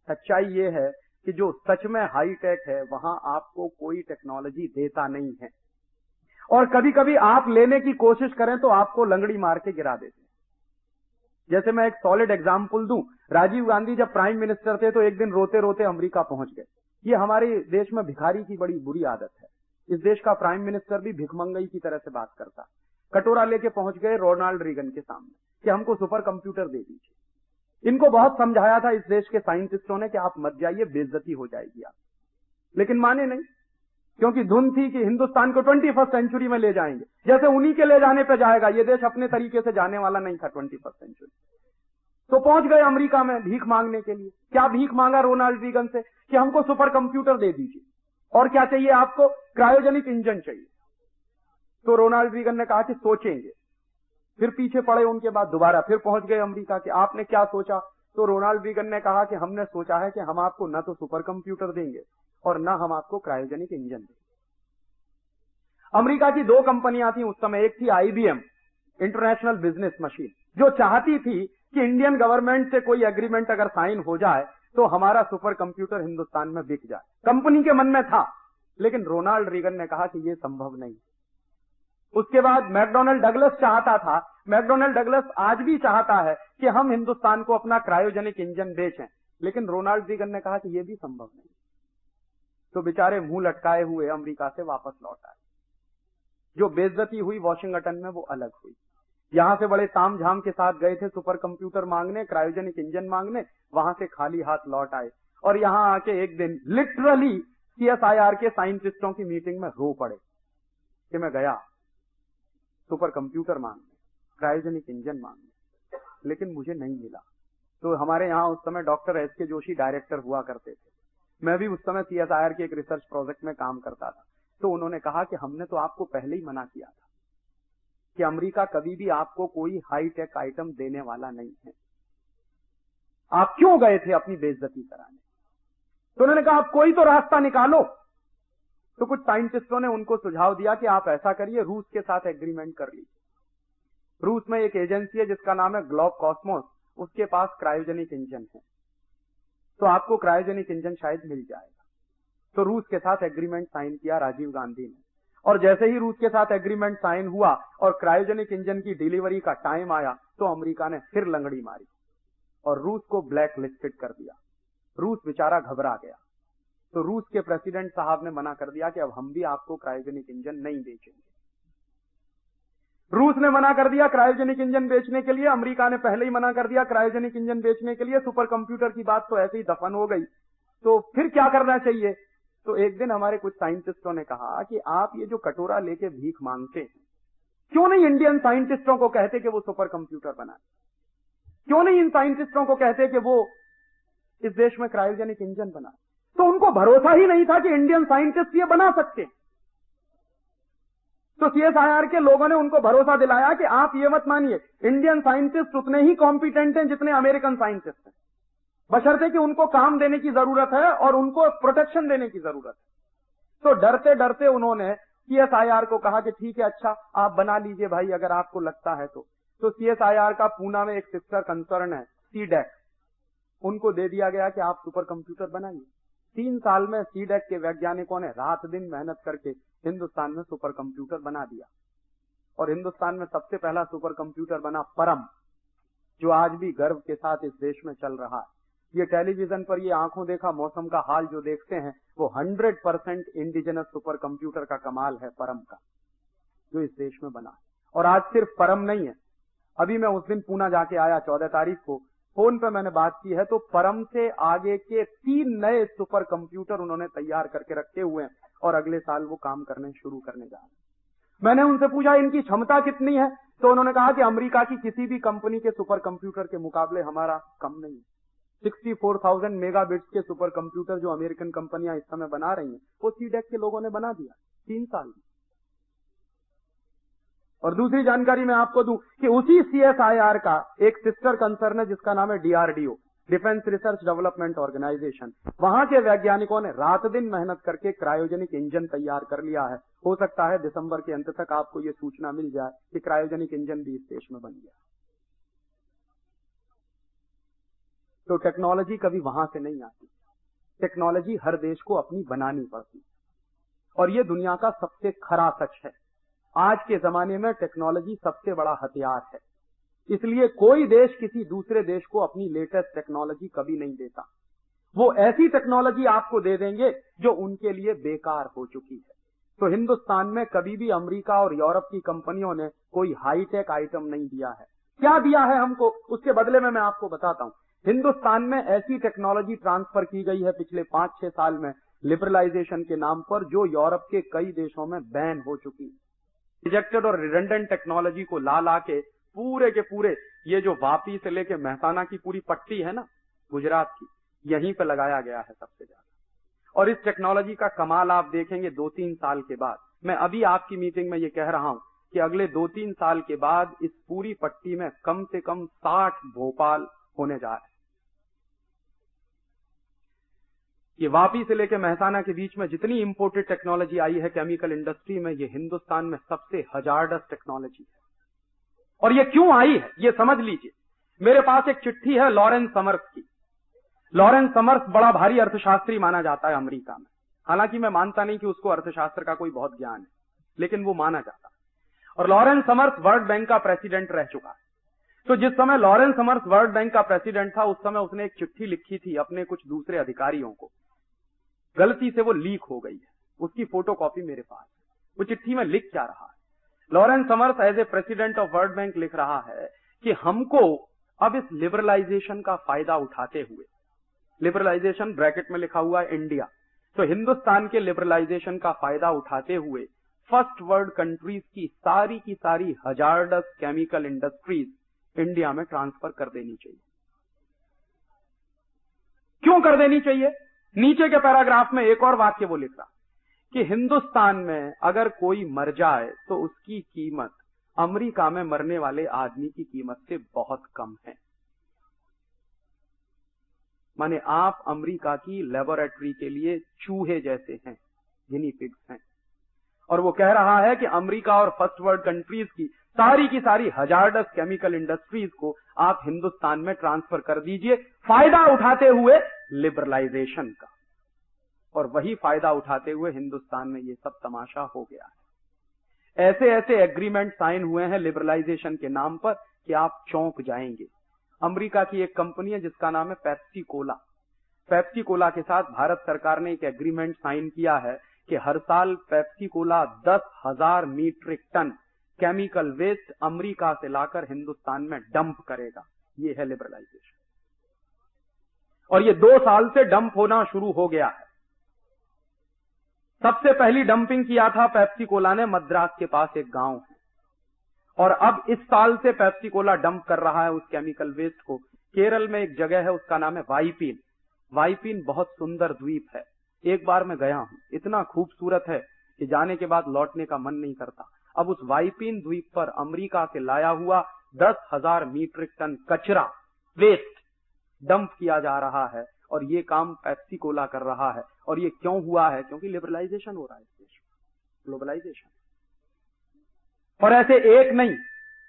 सच्चाई ये है कि जो सच में हाईटेक है वहां आपको कोई टेक्नोलॉजी देता नहीं है, और कभी कभी आप लेने की कोशिश करें तो आपको लंगड़ी मार के गिरा देते हैं। जैसे मैं एक सॉलिड एग्जाम्पल दूं, राजीव गांधी जब प्राइम मिनिस्टर थे तो एक दिन रोते रोते अमेरिका पहुंच गए। ये हमारे देश में भिखारी की बड़ी बुरी आदत है। इस देश का प्राइम मिनिस्टर भी भिखमंगई की तरह से बात करता। कटोरा लेके पहुंच गए रोनाल्ड रीगन के सामने कि हमको सुपर कंप्यूटर दे दीजिए। इनको बहुत समझाया था इस देश के साइंटिस्टों ने कि आप मत जाइए, बेइज्जती हो जाएगी आप, लेकिन माने नहीं, क्योंकि धुन थी कि हिंदुस्तान को 21st सेंचुरी में ले जाएंगे। जैसे उन्हीं के ले जाने पे जाएगा, ये देश अपने तरीके से जाने वाला नहीं था 21st सेंचुरी। तो पहुंच गए अमेरिका में भीख मांगने के लिए। क्या भीख मांगा रोनाल्ड रीगन से कि हमको सुपर कंप्यूटर दे दीजिए, और क्या चाहिए आपको, क्रायोजेनिक इंजन चाहिए। तो रोनाल्ड रीगन ने कहा कि सोचेंगे। फिर पीछे पड़े, उनके बाद दोबारा फिर पहुंच गए अमेरिका कि आपने क्या सोचा। तो रोनाल्ड रीगन ने कहा कि हमने सोचा है कि हम आपको न तो सुपर कंप्यूटर देंगे और न हम आपको क्रायोजेनिक इंजन देंगे। अमेरिका की 2 कंपनियां थी उस समय। एक थी IBM, इंटरनेशनल बिजनेस मशीन, जो चाहती थी कि इंडियन गवर्नमेंट से कोई एग्रीमेंट अगर साइन हो जाए तो हमारा सुपर कंप्यूटर हिंदुस्तान में बिक जाए। कंपनी के मन में था, लेकिन रोनाल्ड रीगन ने कहा कि यह संभव नहीं। उसके बाद मैकडॉनल्ड डगलस चाहता था, मैकडॉनल्ड डगलस आज भी चाहता है कि हम हिंदुस्तान को अपना क्रायोजेनिक इंजन बेचें, लेकिन रोनाल्ड रीगन ने कहा कि यह भी संभव नहीं। तो बेचारे मुंह लटकाए हुए अमेरिका से वापस लौट आए। जो बेइज्जती हुई वॉशिंगटन में वो अलग हुई। यहां से बड़े तामझाम के साथ गए थे सुपर कंप्यूटर मांगने, क्रायोजेनिक इंजन मांगने, वहां से खाली हाथ लौट आए और यहां आके एक दिन लिटरली CSIR के साइंटिस्टों की मीटिंग में रो पड़े कि मैं गया सुपर कंप्यूटर मांगने, क्रायोजेनिक इंजन मांगने, लेकिन मुझे नहीं मिला। तो हमारे यहां उस समय डॉक्टर SK जोशी डायरेक्टर हुआ करते थे। मैं भी उस समय CSIR के एक रिसर्च प्रोजेक्ट में काम करता था। तो उन्होंने कहा कि हमने तो आपको पहले ही मना किया था कि अमेरिका कभी भी आपको कोई हाईटेक आइटम देने वाला नहीं है, आप क्यों गए थे अपनी बेइज्जती कराने। तो उन्होंने कहा आप कोई तो रास्ता निकालो। तो कुछ साइंटिस्टों ने उनको सुझाव दिया कि आप ऐसा करिए, रूस के साथ एग्रीमेंट कर लीजिए। रूस में एक एजेंसी है जिसका नाम है ग्लोब कॉस्मोस, उसके पास क्रायोजेनिक इंजन है, तो आपको क्रायोजेनिक इंजन शायद मिल जाएगा। तो रूस के साथ एग्रीमेंट साइन किया राजीव गांधी ने, और जैसे ही रूस के साथ एग्रीमेंट साइन हुआ और क्रायोजेनिक इंजन की डिलीवरी का टाइम आया तो अमेरिका ने फिर लंगड़ी मारी और रूस को ब्लैक लिस्टेड कर दिया। रूस बेचारा घबरा गया। तो रूस के प्रेसिडेंट साहब ने मना कर दिया कि अब हम भी आपको क्रायोजेनिक इंजन नहीं बेचेंगे। रूस ने मना कर दिया क्रायोजेनिक इंजन बेचने के लिए, अमेरिका ने पहले ही मना कर दिया क्रायोजेनिक इंजन बेचने के लिए। सुपर कंप्यूटर की बात तो ऐसे ही दफन हो गई। तो फिर क्या करना चाहिए। तो एक दिन हमारे कुछ साइंटिस्टों ने कहा कि आप ये जो कटोरा लेके भीख मांगते हैं, क्यों नहीं इंडियन साइंटिस्टों को कहते कि वो सुपर कंप्यूटर बनाए, क्यों नहीं इन साइंटिस्टों को कहते कि वो इस देश में क्रायोजेनिक इंजन बनाए। तो उनको भरोसा ही नहीं था कि इंडियन साइंटिस्ट ये बना सकते हैं। तो CSIR के लोगों ने उनको भरोसा दिलाया कि आप ये मत मानिए, इंडियन साइंटिस्ट उतने ही कॉम्पिटेंट हैं जितने अमेरिकन साइंटिस्ट हैं, बशर्ते कि उनको काम देने की जरूरत है और उनको प्रोटेक्शन देने की जरूरत है। तो डरते डरते उन्होंने CSIR को कहा कि ठीक है, अच्छा आप बना लीजिए भाई, अगर आपको लगता है तो। CSIR का पूना में एक सिस्टर कंसर्न है CDAC, उनको दे दिया गया कि आप सुपर कंप्यूटर बनाइए। 3 साल में CDAC के वैज्ञानिकों ने रात दिन मेहनत करके हिंदुस्तान में सुपर कंप्यूटर बना दिया, और हिंदुस्तान में सबसे पहला सुपर कंप्यूटर बना परम, जो आज भी गर्व के साथ इस देश में चल रहा है। ये टेलीविजन पर ये आंखों देखा मौसम का हाल जो देखते हैं, वो 100% इंडिजिनस सुपर कंप्यूटर का कमाल है परम का, जो इस देश में बना है। और आज सिर्फ परम नहीं है, अभी मैं उस दिन पूना जाके आया 14 तारीख को, फोन पे मैंने बात की है, तो परम से आगे के 3 नए सुपर कंप्यूटर उन्होंने तैयार करके रखे हुए हैं और अगले साल वो काम करने शुरू करने जा रहे हैं। मैंने उनसे पूछा इनकी क्षमता कितनी है, तो उन्होंने कहा कि अमेरिका की किसी भी कंपनी के सुपर कंप्यूटर के मुकाबले हमारा कम नहीं है। 64,000 मेगाबिट्स के सुपर कंप्यूटर जो अमेरिकन कंपनियां इस समय बना रही हैं, वो CDAC के लोगों ने बना दिया 3 साल में। और दूसरी जानकारी मैं आपको दूं कि उसी CSIR का एक सिस्टर कंसर्न है जिसका नाम है DRDO, Defence Research Development Organisation. वहां के वैज्ञानिकों ने रात दिन मेहनत करके क्रायोजेनिक इंजन तैयार कर लिया है। हो सकता है दिसंबर के अंत तक आपको यह सूचना मिल जाए कि क्रायोजेनिक इंजन भी इस देश में बन गया। तो टेक्नोलॉजी कभी वहां से नहीं आती, टेक्नोलॉजी हर देश को अपनी बनानी पड़ती, और यह दुनिया का सबसे खरा सच है। आज के जमाने में टेक्नोलॉजी सबसे बड़ा हथियार है। इसलिए कोई देश किसी दूसरे देश को अपनी लेटेस्ट टेक्नोलॉजी कभी नहीं देता। वो ऐसी टेक्नोलॉजी आपको दे देंगे जो उनके लिए बेकार हो चुकी है। तो हिंदुस्तान में कभी भी अमेरिका और यूरोप की कंपनियों ने कोई हाईटेक आइटम नहीं दिया है। क्या दिया है हमको, उसके बदले में मैं आपको बताता हूं। हिंदुस्तान में ऐसी टेक्नोलॉजी ट्रांसफर की गई है पिछले 5-6 साल में लिबरलाइजेशन के नाम पर, जो यूरोप के कई देशों में बैन हो चुकी है। रिजेक्टेड और रिडंडेंट टेक्नोलॉजी को ला के पूरे के पूरे ये जो वापी से लेके मेहसाना की पूरी पट्टी है ना गुजरात की, यहीं पे लगाया गया है सबसे ज्यादा। और इस टेक्नोलॉजी का कमाल आप देखेंगे 2-3 साल के बाद। मैं अभी आपकी मीटिंग में ये कह रहा हूं कि अगले 2-3 साल के बाद इस पूरी पट्टी में कम से कम 60 भोपाल होने जा रहे हैं। ये वापी से लेकर मेहसाना के बीच में जितनी इंपोर्टेड टेक्नोलॉजी आई है केमिकल इंडस्ट्री में, ये हिंदुस्तान में सबसे हजारडस टेक्नोलॉजी है। और ये क्यों आई है ये समझ लीजिए। मेरे पास एक चिट्ठी है लॉरेंस समर्स की। लॉरेंस समर्स बड़ा भारी अर्थशास्त्री माना जाता है अमेरिका में। हालांकि मैं मानता नहीं कि उसको अर्थशास्त्र का कोई बहुत ज्ञान है, लेकिन वो माना जाता है। और लॉरेंस समर्स वर्ल्ड बैंक का प्रेसिडेंट रह चुका है। तो जिस समय लॉरेंस समर्स वर्ल्ड बैंक का प्रेसिडेंट था, उस समय उसने एक चिट्ठी लिखी थी अपने कुछ दूसरे अधिकारियों को। गलती से वो लीक हो गई है, उसकी फोटोकॉपी मेरे पास है। वो चिट्ठी में लिख क्या रहा है, Lawrence Summers as a president of World Bank लिख रहा है कि हमको अब इस लिबरलाइजेशन का फायदा उठाते हुए, लिबरलाइजेशन ब्रैकेट में लिखा हुआ है इंडिया, तो हिंदुस्तान के लिबरलाइजेशन का फायदा उठाते हुए फर्स्ट वर्ल्ड कंट्रीज की सारी हजारडस केमिकल इंडस्ट्रीज इंडिया में ट्रांसफर कर देनी चाहिए। क्यों कर देनी चाहिए? नीचे के पैराग्राफ में एक और वाक्य वो लिख रहा कि हिंदुस्तान में अगर कोई मर जाए तो उसकी कीमत अमेरिका में मरने वाले आदमी की कीमत से बहुत कम है। माने आप अमेरिका की लेबोरेटरी के लिए चूहे जैसे हैं, गिनी पिग्स हैं। और वो कह रहा है कि अमेरिका और फर्स्ट वर्ल्ड कंट्रीज की सारी हजारडस केमिकल इंडस्ट्रीज को आप हिंदुस्तान में ट्रांसफर कर दीजिए, फायदा उठाते हुए लिबरलाइजेशन का। और वही फायदा उठाते हुए हिंदुस्तान में ये सब तमाशा हो गया है। ऐसे ऐसे एग्रीमेंट साइन हुए हैं लिबरलाइजेशन के नाम पर कि आप चौंक जाएंगे। अमेरिका की एक कंपनी है जिसका नाम है पेप्सी कोला। पेप्सी कोला के साथ भारत सरकार ने एक एग्रीमेंट साइन किया है कि हर साल Pepsi Cola 10,000 metric ton chemical waste America से लाकर हिंदुस्तान में डंप करेगा। ये है लिबरलाइजेशन। और ये 2 साल से डंप होना शुरू हो गया है। सबसे पहली डंपिंग किया था पेप्सी कोला ने मद्रास के पास एक गांव है। और अब इस साल से पेप्सी कोला डंप कर रहा है उस केमिकल वेस्ट को। केरल में एक जगह है, उसका नाम है वाइपीन। वाइपीन बहुत सुंदर द्वीप है। एक बार मैं गया हूं, इतना खूबसूरत है कि जाने के बाद लौटने का मन नहीं करता। अब उस वाइपीन द्वीप पर अमेरिका से लाया हुआ 10,000 मीट्रिक टन कचरा वेस्ट डंप किया जा रहा है। और ये काम पेप्सी कोला कर रहा है। और ये क्यों हुआ है? क्योंकि लिबरलाइजेशन हो रहा है इस देश में, ग्लोबलाइजेशन। और ऐसे एक नहीं,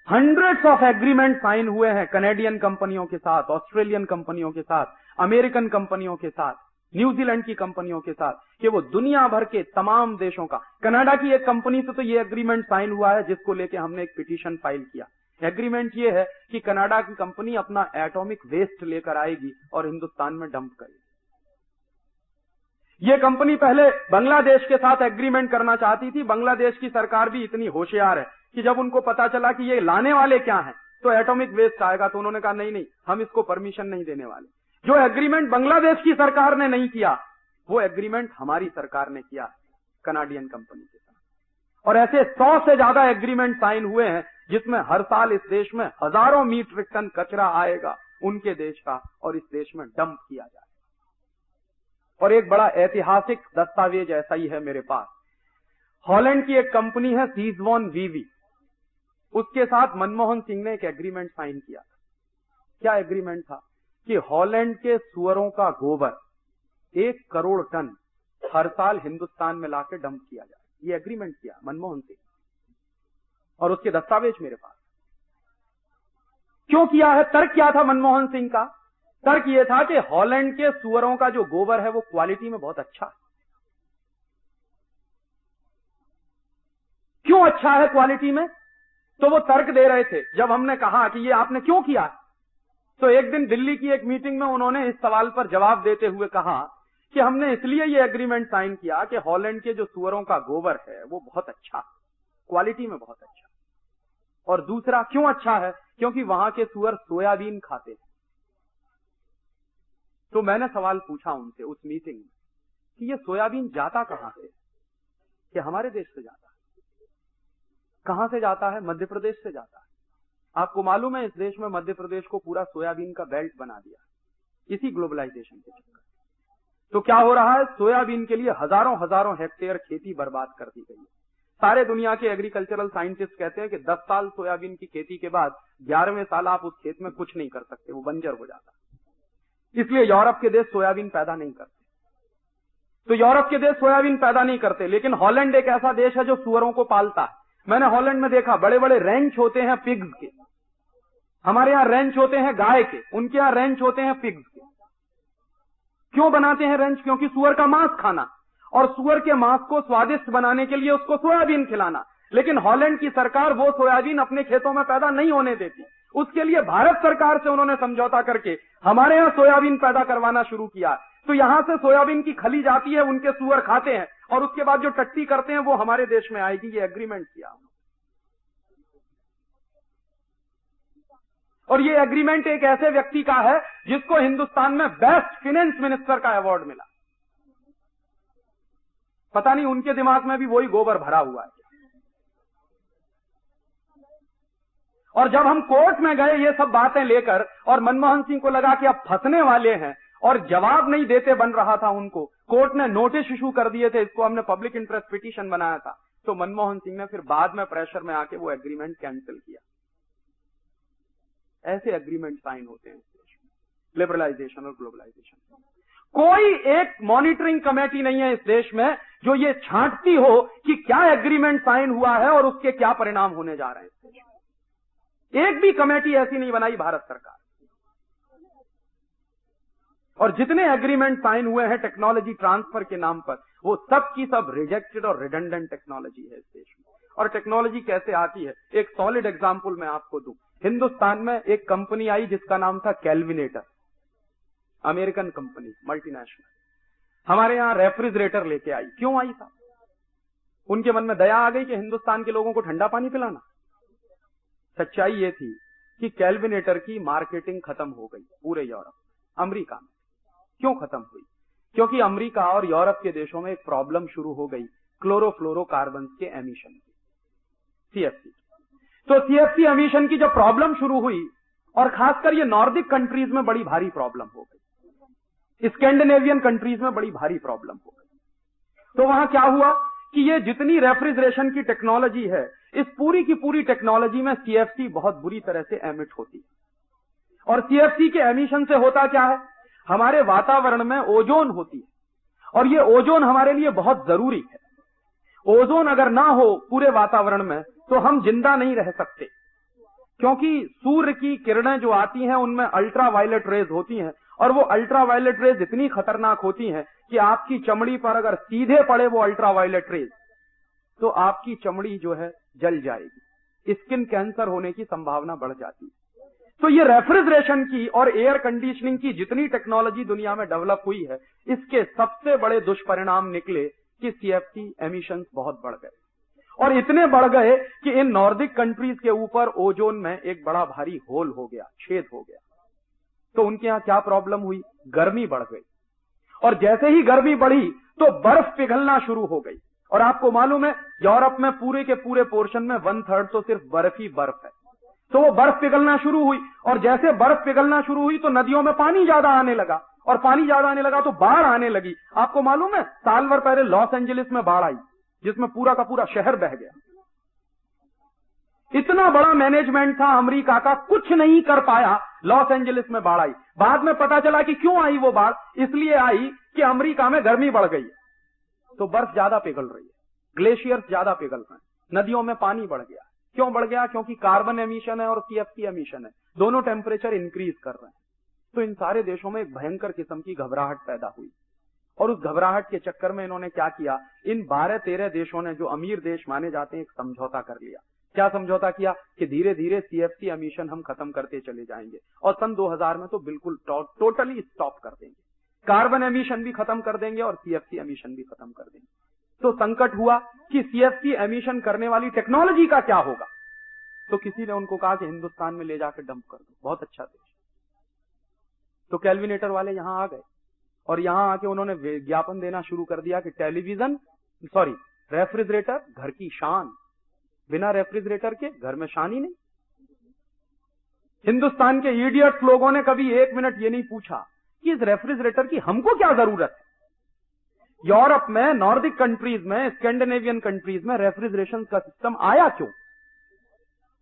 हंड्रेड्स ऑफ एग्रीमेंट साइन हुए हैं कनेडियन कंपनियों के साथ, ऑस्ट्रेलियन कंपनियों के साथ, अमेरिकन कंपनियों के साथ, न्यूजीलैंड की कंपनियों के साथ, कि वो दुनिया भर के तमाम देशों का। कनाडा की एक कंपनी से तो ये एग्रीमेंट साइन हुआ है जिसको लेके हमने एक पिटीशन फाइल किया। एग्रीमेंट ये है कि कनाडा की कंपनी अपना एटॉमिक वेस्ट लेकर आएगी और हिंदुस्तान में डंप करेगी। ये कंपनी पहले बांग्लादेश के साथ एग्रीमेंट करना चाहती थी। बांग्लादेश की सरकार भी इतनी होशियार है कि जब उनको पता चला कि ये लाने वाले क्या हैं, तो एटॉमिक वेस्ट आएगा, तो उन्होंने कहा नहीं, हम इसको परमिशन नहीं देने वाले। जो एग्रीमेंट बांग्लादेश की सरकार ने नहीं किया, वो एग्रीमेंट हमारी सरकार ने किया कनाडियन कंपनी के साथ। और ऐसे 100 से ज्यादा एग्रीमेंट साइन हुए हैं जिसमें हर साल इस देश में हजारों मीट्रिक टन कचरा आएगा उनके देश का और इस देश में डंप किया जाएगा। और एक बड़ा ऐतिहासिक दस्तावेज ऐसा ही है मेरे पास। हॉलैंड की एक कंपनी है सीजवॉन वीवी, उसके साथ मनमोहन सिंह ने एक एग्रीमेंट साइन किया था। क्या एग्रीमेंट था? कि हॉलैंड के सुअरों का गोबर 1 करोड़ टन हर साल हिंदुस्तान में लाकर डंप किया जाए। ये एग्रीमेंट किया मनमोहन सिंह, और उसके दस्तावेज मेरे पास। क्यों किया है? तर्क क्या था मनमोहन सिंह का? तर्क यह था कि हॉलैंड के सुअरों का जो गोबर है वो क्वालिटी में बहुत अच्छा है। क्यों अच्छा है क्वालिटी में? तो वो तर्क दे रहे थे। जब हमने कहा कि ये आपने क्यों किया, तो एक दिन दिल्ली की एक मीटिंग में उन्होंने इस सवाल पर जवाब देते हुए कहा कि हमने इसलिए ये एग्रीमेंट साइन किया कि हॉलैंड के जो सुअरों का गोबर है वो बहुत अच्छा, क्वालिटी में बहुत अच्छा, और दूसरा क्यों अच्छा है, क्योंकि वहां के सुअर सोयाबीन खाते हैं। तो मैंने सवाल पूछा उनसे उस मीटिंग में कि ये सोयाबीन जाता कहां से, कि हमारे देश से जाता है। कहां से जाता है? मध्य प्रदेश से जाता है। आपको मालूम है इस देश में मध्य प्रदेश को पूरा सोयाबीन का बेल्ट बना दिया इसी ग्लोबलाइजेशन के चक्कर। तो क्या हो रहा है, सोयाबीन के लिए हजारों हजारों हेक्टेयर खेती बर्बाद कर दी गई है। सारे दुनिया के एग्रीकल्चरल साइंटिस्ट कहते हैं कि 10 साल सोयाबीन की खेती के बाद 11वें साल आप उस खेत में कुछ नहीं कर सकते, वो बंजर हो जाता है। इसलिए यूरोप के देश सोयाबीन पैदा नहीं करते। तो यूरोप के देश सोयाबीन पैदा नहीं करते, लेकिन हॉलैंड एक ऐसा देश है जो सुअरों को पालता है। मैंने हॉलैंड में देखा बड़े बड़े रेंच होते हैं पिग्स के। हमारे यहां रेंच होते हैं गाय के, उनके यहां रेंच होते हैं पिग्स के। क्यों बनाते हैं रेंच? क्योंकि सुअर का मांस खाना, और सुअर के मांस को स्वादिष्ट बनाने के लिए उसको सोयाबीन खिलाना। लेकिन हॉलैंड की सरकार वो सोयाबीन अपने खेतों में पैदा नहीं होने देती। उसके लिए भारत सरकार से उन्होंने समझौता करके हमारे यहां सोयाबीन पैदा करवाना शुरू किया। तो यहां से सोयाबीन की खली जाती है, उनके सुअर खाते हैं, और उसके बाद जो टट्टी करते हैं वो हमारे देश में आएगी। ये एग्रीमेंट किया, और ये एग्रीमेंट एक ऐसे व्यक्ति का है जिसको हिंदुस्तान में बेस्ट फाइनेंस मिनिस्टर का अवार्ड मिला। पता नहीं उनके दिमाग में भी वही गोबर भरा हुआ है। और जब हम कोर्ट में गए ये सब बातें लेकर, और मनमोहन सिंह को लगा कि अब फंसने वाले हैं, और जवाब नहीं देते बन रहा था उनको, कोर्ट ने नोटिस इशू कर दिए थे, इसको हमने पब्लिक इंटरेस्ट पिटीशन बनाया था। तो मनमोहन सिंह ने फिर बाद में प्रेशर में आके वो एग्रीमेंट कैंसिल किया। ऐसे एग्रीमेंट साइन होते हैं लिबरलाइजेशन और ग्लोबलाइजेशन। कोई एक मॉनिटरिंग कमेटी नहीं है इस देश में जो ये छांटती हो कि क्या एग्रीमेंट साइन हुआ है और उसके क्या परिणाम होने जा रहे हैं इस देश में। एक भी कमेटी ऐसी नहीं बनाई भारत सरकार। और जितने एग्रीमेंट साइन हुए हैं टेक्नोलॉजी ट्रांसफर के नाम पर, वो सब की सब रिजेक्टेड और रिडंडेंट टेक्नोलॉजी है इस देश में। और टेक्नोलॉजी कैसे आती है, एक सॉलिड एग्जांपल मैं आपको दूं। हिंदुस्तान में एक कंपनी आई जिसका नाम था कैलविनेटर, अमेरिकन कंपनी, मल्टीनेशनल। हमारे यहां रेफ्रिजरेटर लेके आई। क्यों आई साहब? उनके मन में दया आ गई कि हिंदुस्तान के लोगों को ठंडा पानी पिलाना। सच्चाई ये थी कि कैलविनेटर की मार्केटिंग खत्म हो गई पूरे यूरोप, अमेरिका में। क्यों खत्म हुई? क्योंकि अमेरिका और यूरोप के देशों में एक प्रॉब्लम शुरू हो गई क्लोरोफ्लोरोकार्बन के एमिशन की, सीएफसी। तो सीएफसी एमिशन की जब प्रॉब्लम शुरू हुई, और खासकर ये नॉर्डिक कंट्रीज में बड़ी भारी प्रॉब्लम हो गई, स्कैंडिनेवियन कंट्रीज में बड़ी भारी प्रॉब्लम हो गई। तो वहां क्या हुआ कि ये जितनी रेफ्रिजरेशन की टेक्नोलॉजी है, इस पूरी की पूरी टेक्नोलॉजी में सीएफसी बहुत बुरी तरह से एमिट होती है। और सीएफसी के एमिशन से होता क्या है, हमारे वातावरण में ओजोन होती है, और ये ओजोन हमारे लिए बहुत जरूरी है। ओजोन अगर ना हो पूरे वातावरण में तो हम जिंदा नहीं रह सकते, क्योंकि सूर्य की किरणें जो आती हैं उनमें अल्ट्रावायलेट रेज होती हैं, और वो अल्ट्रावायलेट रेज इतनी खतरनाक होती हैं कि आपकी चमड़ी पर अगर सीधे पड़े वो अल्ट्रावायलेट रेज, तो आपकी चमड़ी जो है जल जाएगी, स्किन कैंसर होने की संभावना बढ़ जाती है। तो ये रेफ्रिजरेशन की और एयर कंडीशनिंग की जितनी टेक्नोलॉजी दुनिया में डेवलप हुई है, इसके सबसे बड़े दुष्परिणाम निकले कि सीएफसी एमिशंस बहुत बढ़ गए, और इतने बढ़ गए कि इन नॉर्डिक कंट्रीज के ऊपर ओजोन में एक बड़ा भारी होल हो गया, छेद हो गया। तो उनके यहां क्या प्रॉब्लम हुई, गर्मी बढ़ गई, और जैसे ही गर्मी बढ़ी तो बर्फ पिघलना शुरू हो गई। और आपको मालूम है यूरोप में पूरे के पूरे पोर्शन में 1/3 तो सिर्फ बर्फ ही बर्फ है। तो वो बर्फ पिघलना शुरू हुई, और जैसे बर्फ पिघलना शुरू हुई तो नदियों में पानी ज्यादा आने लगा, और पानी ज्यादा आने लगा तो बाढ़ आने लगी। आपको मालूम है साल भर पहले लॉस एंजलिस में बाढ़ आई, जिसमें पूरा का पूरा शहर बह गया। इतना बड़ा मैनेजमेंट था अमेरिका का, कुछ नहीं कर पाया, लॉस एंजलिस में बाढ़ आई। बाद में पता चला कि क्यों आई वो बाढ़, इसलिए आई कि अमेरिका में गर्मी बढ़ गई है, तो बर्फ ज्यादा पिघल रही है, ग्लेशियर्स ज्यादा पिघल रहे हैं, नदियों में पानी बढ़ गया। क्यों बढ़ गया? क्योंकि कार्बन एमिशन है और सीएफसी एमिशन है, दोनों टेम्परेचर इंक्रीज कर रहे हैं। तो इन सारे देशों में एक भयंकर किस्म की घबराहट पैदा हुई, और उस घबराहट के चक्कर में इन्होंने क्या किया, इन 12-13 देशों ने, जो अमीर देश माने जाते हैं, एक समझौता कर लिया क्या समझौता किया कि धीरे धीरे सीएफसी एमिशन हम खत्म करते चले जाएंगे और सन 2000 में तो बिल्कुल टोटली स्टॉप कर देंगे, कार्बन एमिशन भी खत्म कर देंगे और सीएफसी एमिशन भी खत्म कर देंगे। तो संकट हुआ कि सीएफसी एमिशन करने वाली टेक्नोलॉजी का क्या होगा। तो किसी ने उनको कहा कि हिंदुस्तान में ले जाकर डंप कर दो, बहुत अच्छा देश। तो कैलविनेटर वाले यहां आ गए और यहां आके उन्होंने विज्ञापन देना शुरू कर दिया कि रेफ्रिजरेटर घर की शान, बिना रेफ्रिजरेटर के घर में शान ही नहीं। हिंदुस्तान के इडियट्स लोगों ने कभी एक मिनट ये नहीं पूछा कि इस रेफ्रिजरेटर की हमको क्या जरूरत है। यूरोप में, नॉर्डिक कंट्रीज में, स्कैंडिनेवियन कंट्रीज में रेफ्रिजरेशन का सिस्टम आया क्यों?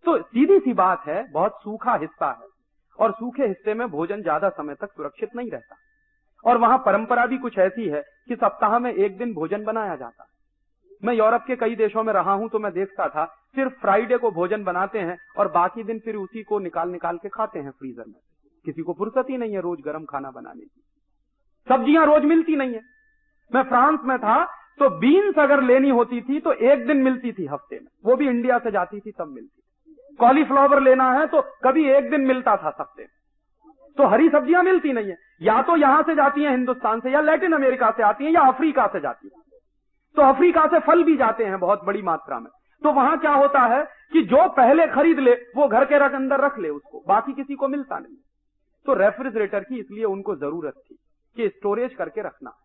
तो सीधी सी बात है, बहुत सूखा हिस्सा है और सूखे हिस्से में भोजन ज्यादा समय तक सुरक्षित नहीं रहता और वहां परंपरा भी कुछ ऐसी है कि सप्ताह में एक दिन भोजन बनाया जाता है। मैं यूरोप के कई देशों में रहा हूं तो मैं देखता था सिर्फ फ्राइडे को भोजन बनाते हैं और बाकी दिन फिर उसी को निकाल के खाते हैं फ्रीजर में। किसी को फुर्सत ही नहीं है रोज गर्म खाना बनाने की। सब्जियां रोज मिलती नहीं है। मैं फ्रांस में था तो बीन्स अगर लेनी होती थी तो एक दिन मिलती थी हफ्ते में, वो भी इंडिया से जाती थी तब मिलती थी। कॉलीफ्लावर लेना है तो कभी एक दिन मिलता था हफ्ते में। तो हरी सब्जियां मिलती नहीं है, या तो यहां से जाती हैं हिंदुस्तान से, या लैटिन अमेरिका से आती हैं, या अफ्रीका से जाती है। तो अफ्रीका से फल भी जाते हैं बहुत बड़ी मात्रा में। तो वहां क्या होता है कि जो पहले खरीद ले वो घर के अंदर रख ले उसको, बाकी किसी को मिलता नहीं। तो रेफ्रिजरेटर की इसलिए उनको जरूरत थी कि स्टोरेज करके रखना।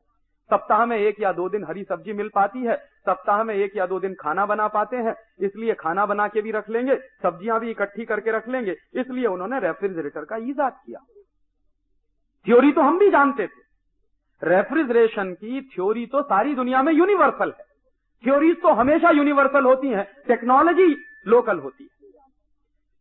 सप्ताह में 1 या 2 दिन हरी सब्जी मिल पाती है, सप्ताह में 1 या 2 दिन खाना बना पाते हैं, इसलिए खाना बना के भी रख लेंगे, सब्जियां भी इकट्ठी करके रख लेंगे, इसलिए उन्होंने रेफ्रिजरेटर का ईजाद किया। थ्योरी तो हम भी जानते थे, रेफ्रिजरेशन की थ्योरी तो सारी दुनिया में यूनिवर्सल है। थ्योरीज तो हमेशा यूनिवर्सल होती हैं, टेक्नोलॉजी लोकल होती है।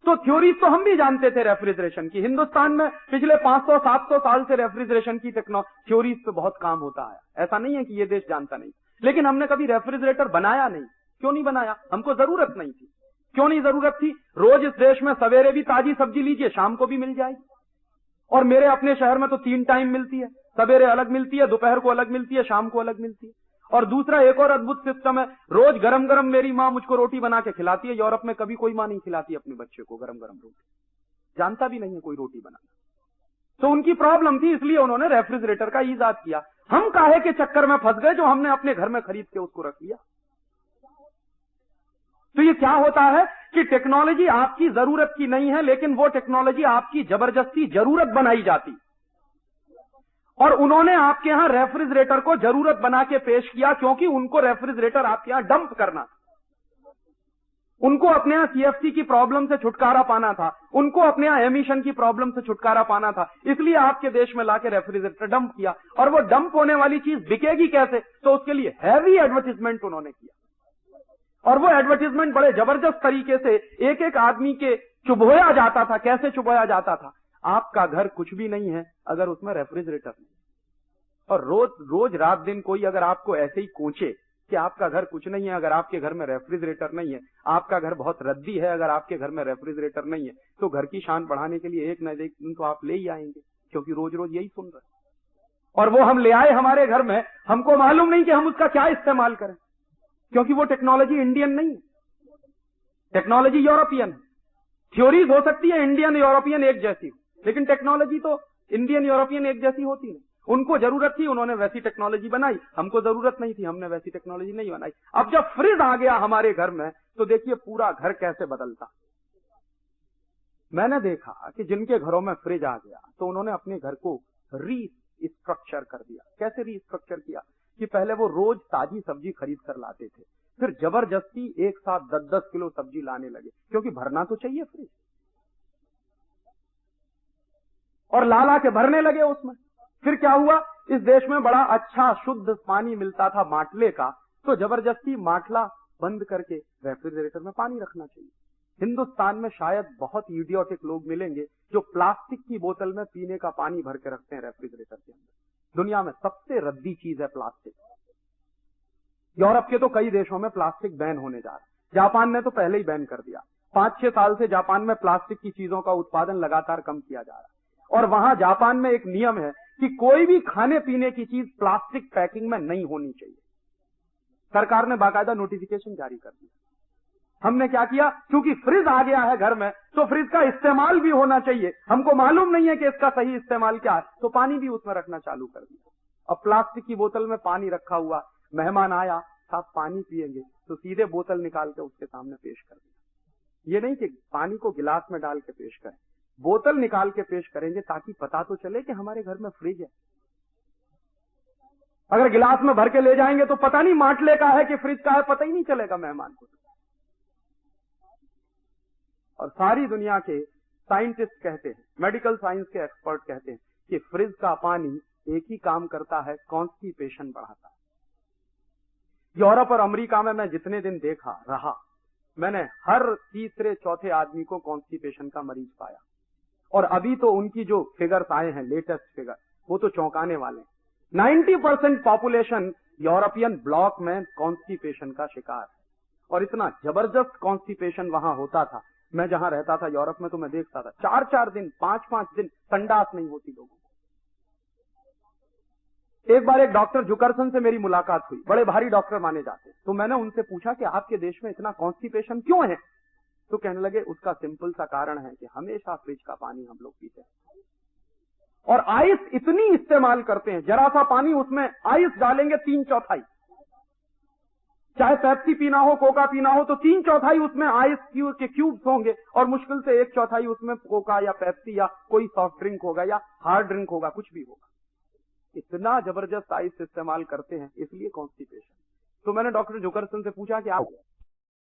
तो थ्योरीज तो हम भी जानते थे रेफ्रिजरेशन की। हिंदुस्तान में पिछले 500-700 साल से रेफ्रिजरेशन की थ्योरीज पे बहुत काम होता है। ऐसा नहीं है कि ये देश जानता नहीं, लेकिन हमने कभी रेफ्रिजरेटर बनाया नहीं। क्यों नहीं बनाया? हमको जरूरत नहीं थी। क्यों नहीं जरूरत थी? रोज इस देश में सवेरे भी ताजी सब्जी लीजिए, शाम को भी मिल जाएगी। और मेरे अपने शहर में तो 3 टाइम मिलती है, सवेरे अलग मिलती है, दोपहर को अलग मिलती है, शाम को अलग मिलती है। और दूसरा एक और अद्भुत सिस्टम है, रोज गरम गरम मेरी मां मुझको रोटी बना के खिलाती है। यूरोप में कभी कोई मां नहीं खिलाती अपने बच्चे को गरम गरम रोटी, जानता भी नहीं है कोई रोटी बनाना। तो उनकी प्रॉब्लम थी, इसलिए उन्होंने रेफ्रिजरेटर का ईजाद किया। हम काहे के चक्कर में फंस गए जो हमने अपने घर में खरीद के उसको रख लिया। तो ये क्या होता है कि टेक्नोलॉजी आपकी जरूरत की नहीं है, लेकिन वो टेक्नोलॉजी आपकी जबरदस्ती जरूरत बनाई जाती। और उन्होंने आपके यहां रेफ्रिजरेटर को जरूरत बना के पेश किया, क्योंकि उनको रेफ्रिजरेटर आपके यहां डंप करना, उनको अपने यहां सीएफसी की प्रॉब्लम से छुटकारा पाना था, उनको अपने यहां एमिशन की प्रॉब्लम से छुटकारा पाना था, इसलिए आपके देश में लाके रेफ्रिजरेटर डंप किया। और वो डंप होने वाली चीज बिकेगी कैसे? तो उसके लिए हैवी एडवर्टीजमेंट उन्होंने किया। और वो एडवर्टीजमेंट बड़े जबरदस्त तरीके से एक एक आदमी के चुभोया जाता था। कैसे चुभोया जाता था? आपका घर कुछ भी नहीं है अगर उसमें रेफ्रिजरेटर नहीं। और रोज रात दिन कोई अगर आपको ऐसे ही कोचे कि आपका घर कुछ नहीं है अगर आपके घर में रेफ्रिजरेटर नहीं है, आपका घर बहुत रद्दी है अगर आपके घर में रेफ्रिजरेटर नहीं है, तो घर की शान बढ़ाने के लिए एक न एक दिन तो आप ले ही आएंगे, क्योंकि रोज रोज यही सुन रहे। और वो हम ले आए हमारे घर में, हमको मालूम नहीं कि हम उसका क्या इस्तेमाल करें, क्योंकि वो टेक्नोलॉजी इंडियन नहीं है, टेक्नोलॉजी यूरोपियन है। थ्योरीज हो सकती है इंडियन यूरोपियन एक जैसी, लेकिन टेक्नोलॉजी तो इंडियन यूरोपियन एक जैसी होती है। उनको जरूरत थी, उन्होंने वैसी टेक्नोलॉजी बनाई, हमको जरूरत नहीं थी, हमने वैसी टेक्नोलॉजी नहीं बनाई। अब जब फ्रिज आ गया हमारे घर में तो देखिए पूरा घर कैसे बदलता। मैंने देखा कि जिनके घरों में फ्रिज आ गया तो उन्होंने अपने घर को रीस्ट्रक्चर कर दिया। कैसे रीस्ट्रक्चर किया कि पहले वो रोज ताजी सब्जी खरीद कर लाते थे, फिर जबरदस्ती एक साथ 10-10 किलो सब्जी लाने लगे, क्योंकि भरना तो चाहिए फ्रिज, और ला के भरने लगे उसमें। फिर क्या हुआ, इस देश में बड़ा अच्छा शुद्ध पानी मिलता था माटले का, तो जबरदस्ती माटला बंद करके रेफ्रिजरेटर में पानी रखना चाहिए। हिंदुस्तान में शायद बहुत इडियोटिक लोग मिलेंगे जो प्लास्टिक की बोतल में पीने का पानी भर के रखते हैं रेफ्रिजरेटर के अंदर। दुनिया में सबसे रद्दी चीज है प्लास्टिक। यूरोप के तो कई देशों में प्लास्टिक बैन होने जा रहा है, जापान ने तो पहले ही बैन कर दिया। 5-6 साल से जापान में प्लास्टिक की चीजों का उत्पादन लगातार कम किया जा रहा है। और वहां जापान में एक नियम है कि कोई भी खाने पीने की चीज प्लास्टिक पैकिंग में नहीं होनी चाहिए। सरकार ने बाकायदा नोटिफिकेशन जारी कर दिया। हमने क्या किया, क्योंकि फ्रिज आ गया है घर में तो फ्रिज का इस्तेमाल भी होना चाहिए, हमको मालूम नहीं है कि इसका सही इस्तेमाल क्या है, तो पानी भी उसमें रखना चालू कर दिया। अब प्लास्टिक की बोतल में पानी रखा हुआ, मेहमान आया, साहब पानी पिएंगे, तो सीधे बोतल निकाल के उसके सामने पेश कर दिया। ये नहीं कि पानी को गिलास में डाल के पेश करें, बोतल निकाल के पेश करेंगे ताकि पता तो चले कि हमारे घर में फ्रिज है। अगर गिलास में भर के ले जाएंगे तो पता नहीं माटले का है कि फ्रिज का है, पता ही नहीं चलेगा मेहमान को। और सारी दुनिया के साइंटिस्ट कहते हैं, मेडिकल साइंस के एक्सपर्ट कहते हैं कि फ्रिज का पानी एक ही काम करता है, कॉन्स्टिपेशन बढ़ाता है। यूरोप और अमेरिका में मैं जितने दिन देखा रहा, मैंने हर तीसरे चौथे आदमी को कॉन्स्टिपेशन का मरीज पाया। और अभी तो उनकी जो फिगर्स आए हैं, लेटेस्ट फिगर, वो तो चौंकाने वाले हैं। 90% पॉपुलेशन यूरोपियन ब्लॉक में कॉन्स्टिपेशन का शिकार है। और इतना जबरदस्त कॉन्स्टिपेशन वहां होता था, मैं जहां रहता था यूरोप में, तो मैं देखता था 4-4 दिन 5-5 दिन संडास नहीं होती लोगों को। एक बार एक डॉक्टर जुकरसन से मेरी मुलाकात हुई, बड़े भारी डॉक्टर माने जाते हैं। तो मैंने उनसे पूछा कि आपके देश में इतना कॉन्स्टिपेशन क्यों है? तो कहने लगे उसका सिंपल सा कारण है कि हमेशा फ्रिज का पानी हम लोग पीते हैं और आइस इतनी इस्तेमाल करते हैं, जरा सा पानी उसमें आइस डालेंगे 3/4, चाहे पेप्सी पीना हो, कोका पीना हो, तो 3/4 उसमें आइस के क्यूब्स होंगे और मुश्किल से 1/4 उसमें कोका या पेप्सी या कोई सॉफ्ट ड्रिंक होगा या हार्ड ड्रिंक होगा, कुछ भी होगा। इतना जबरदस्त आइस इस्तेमाल करते हैं, इसलिए कॉन्स्टिपेशन। तो मैंने डॉक्टर जुकरसन से पूछा कि आप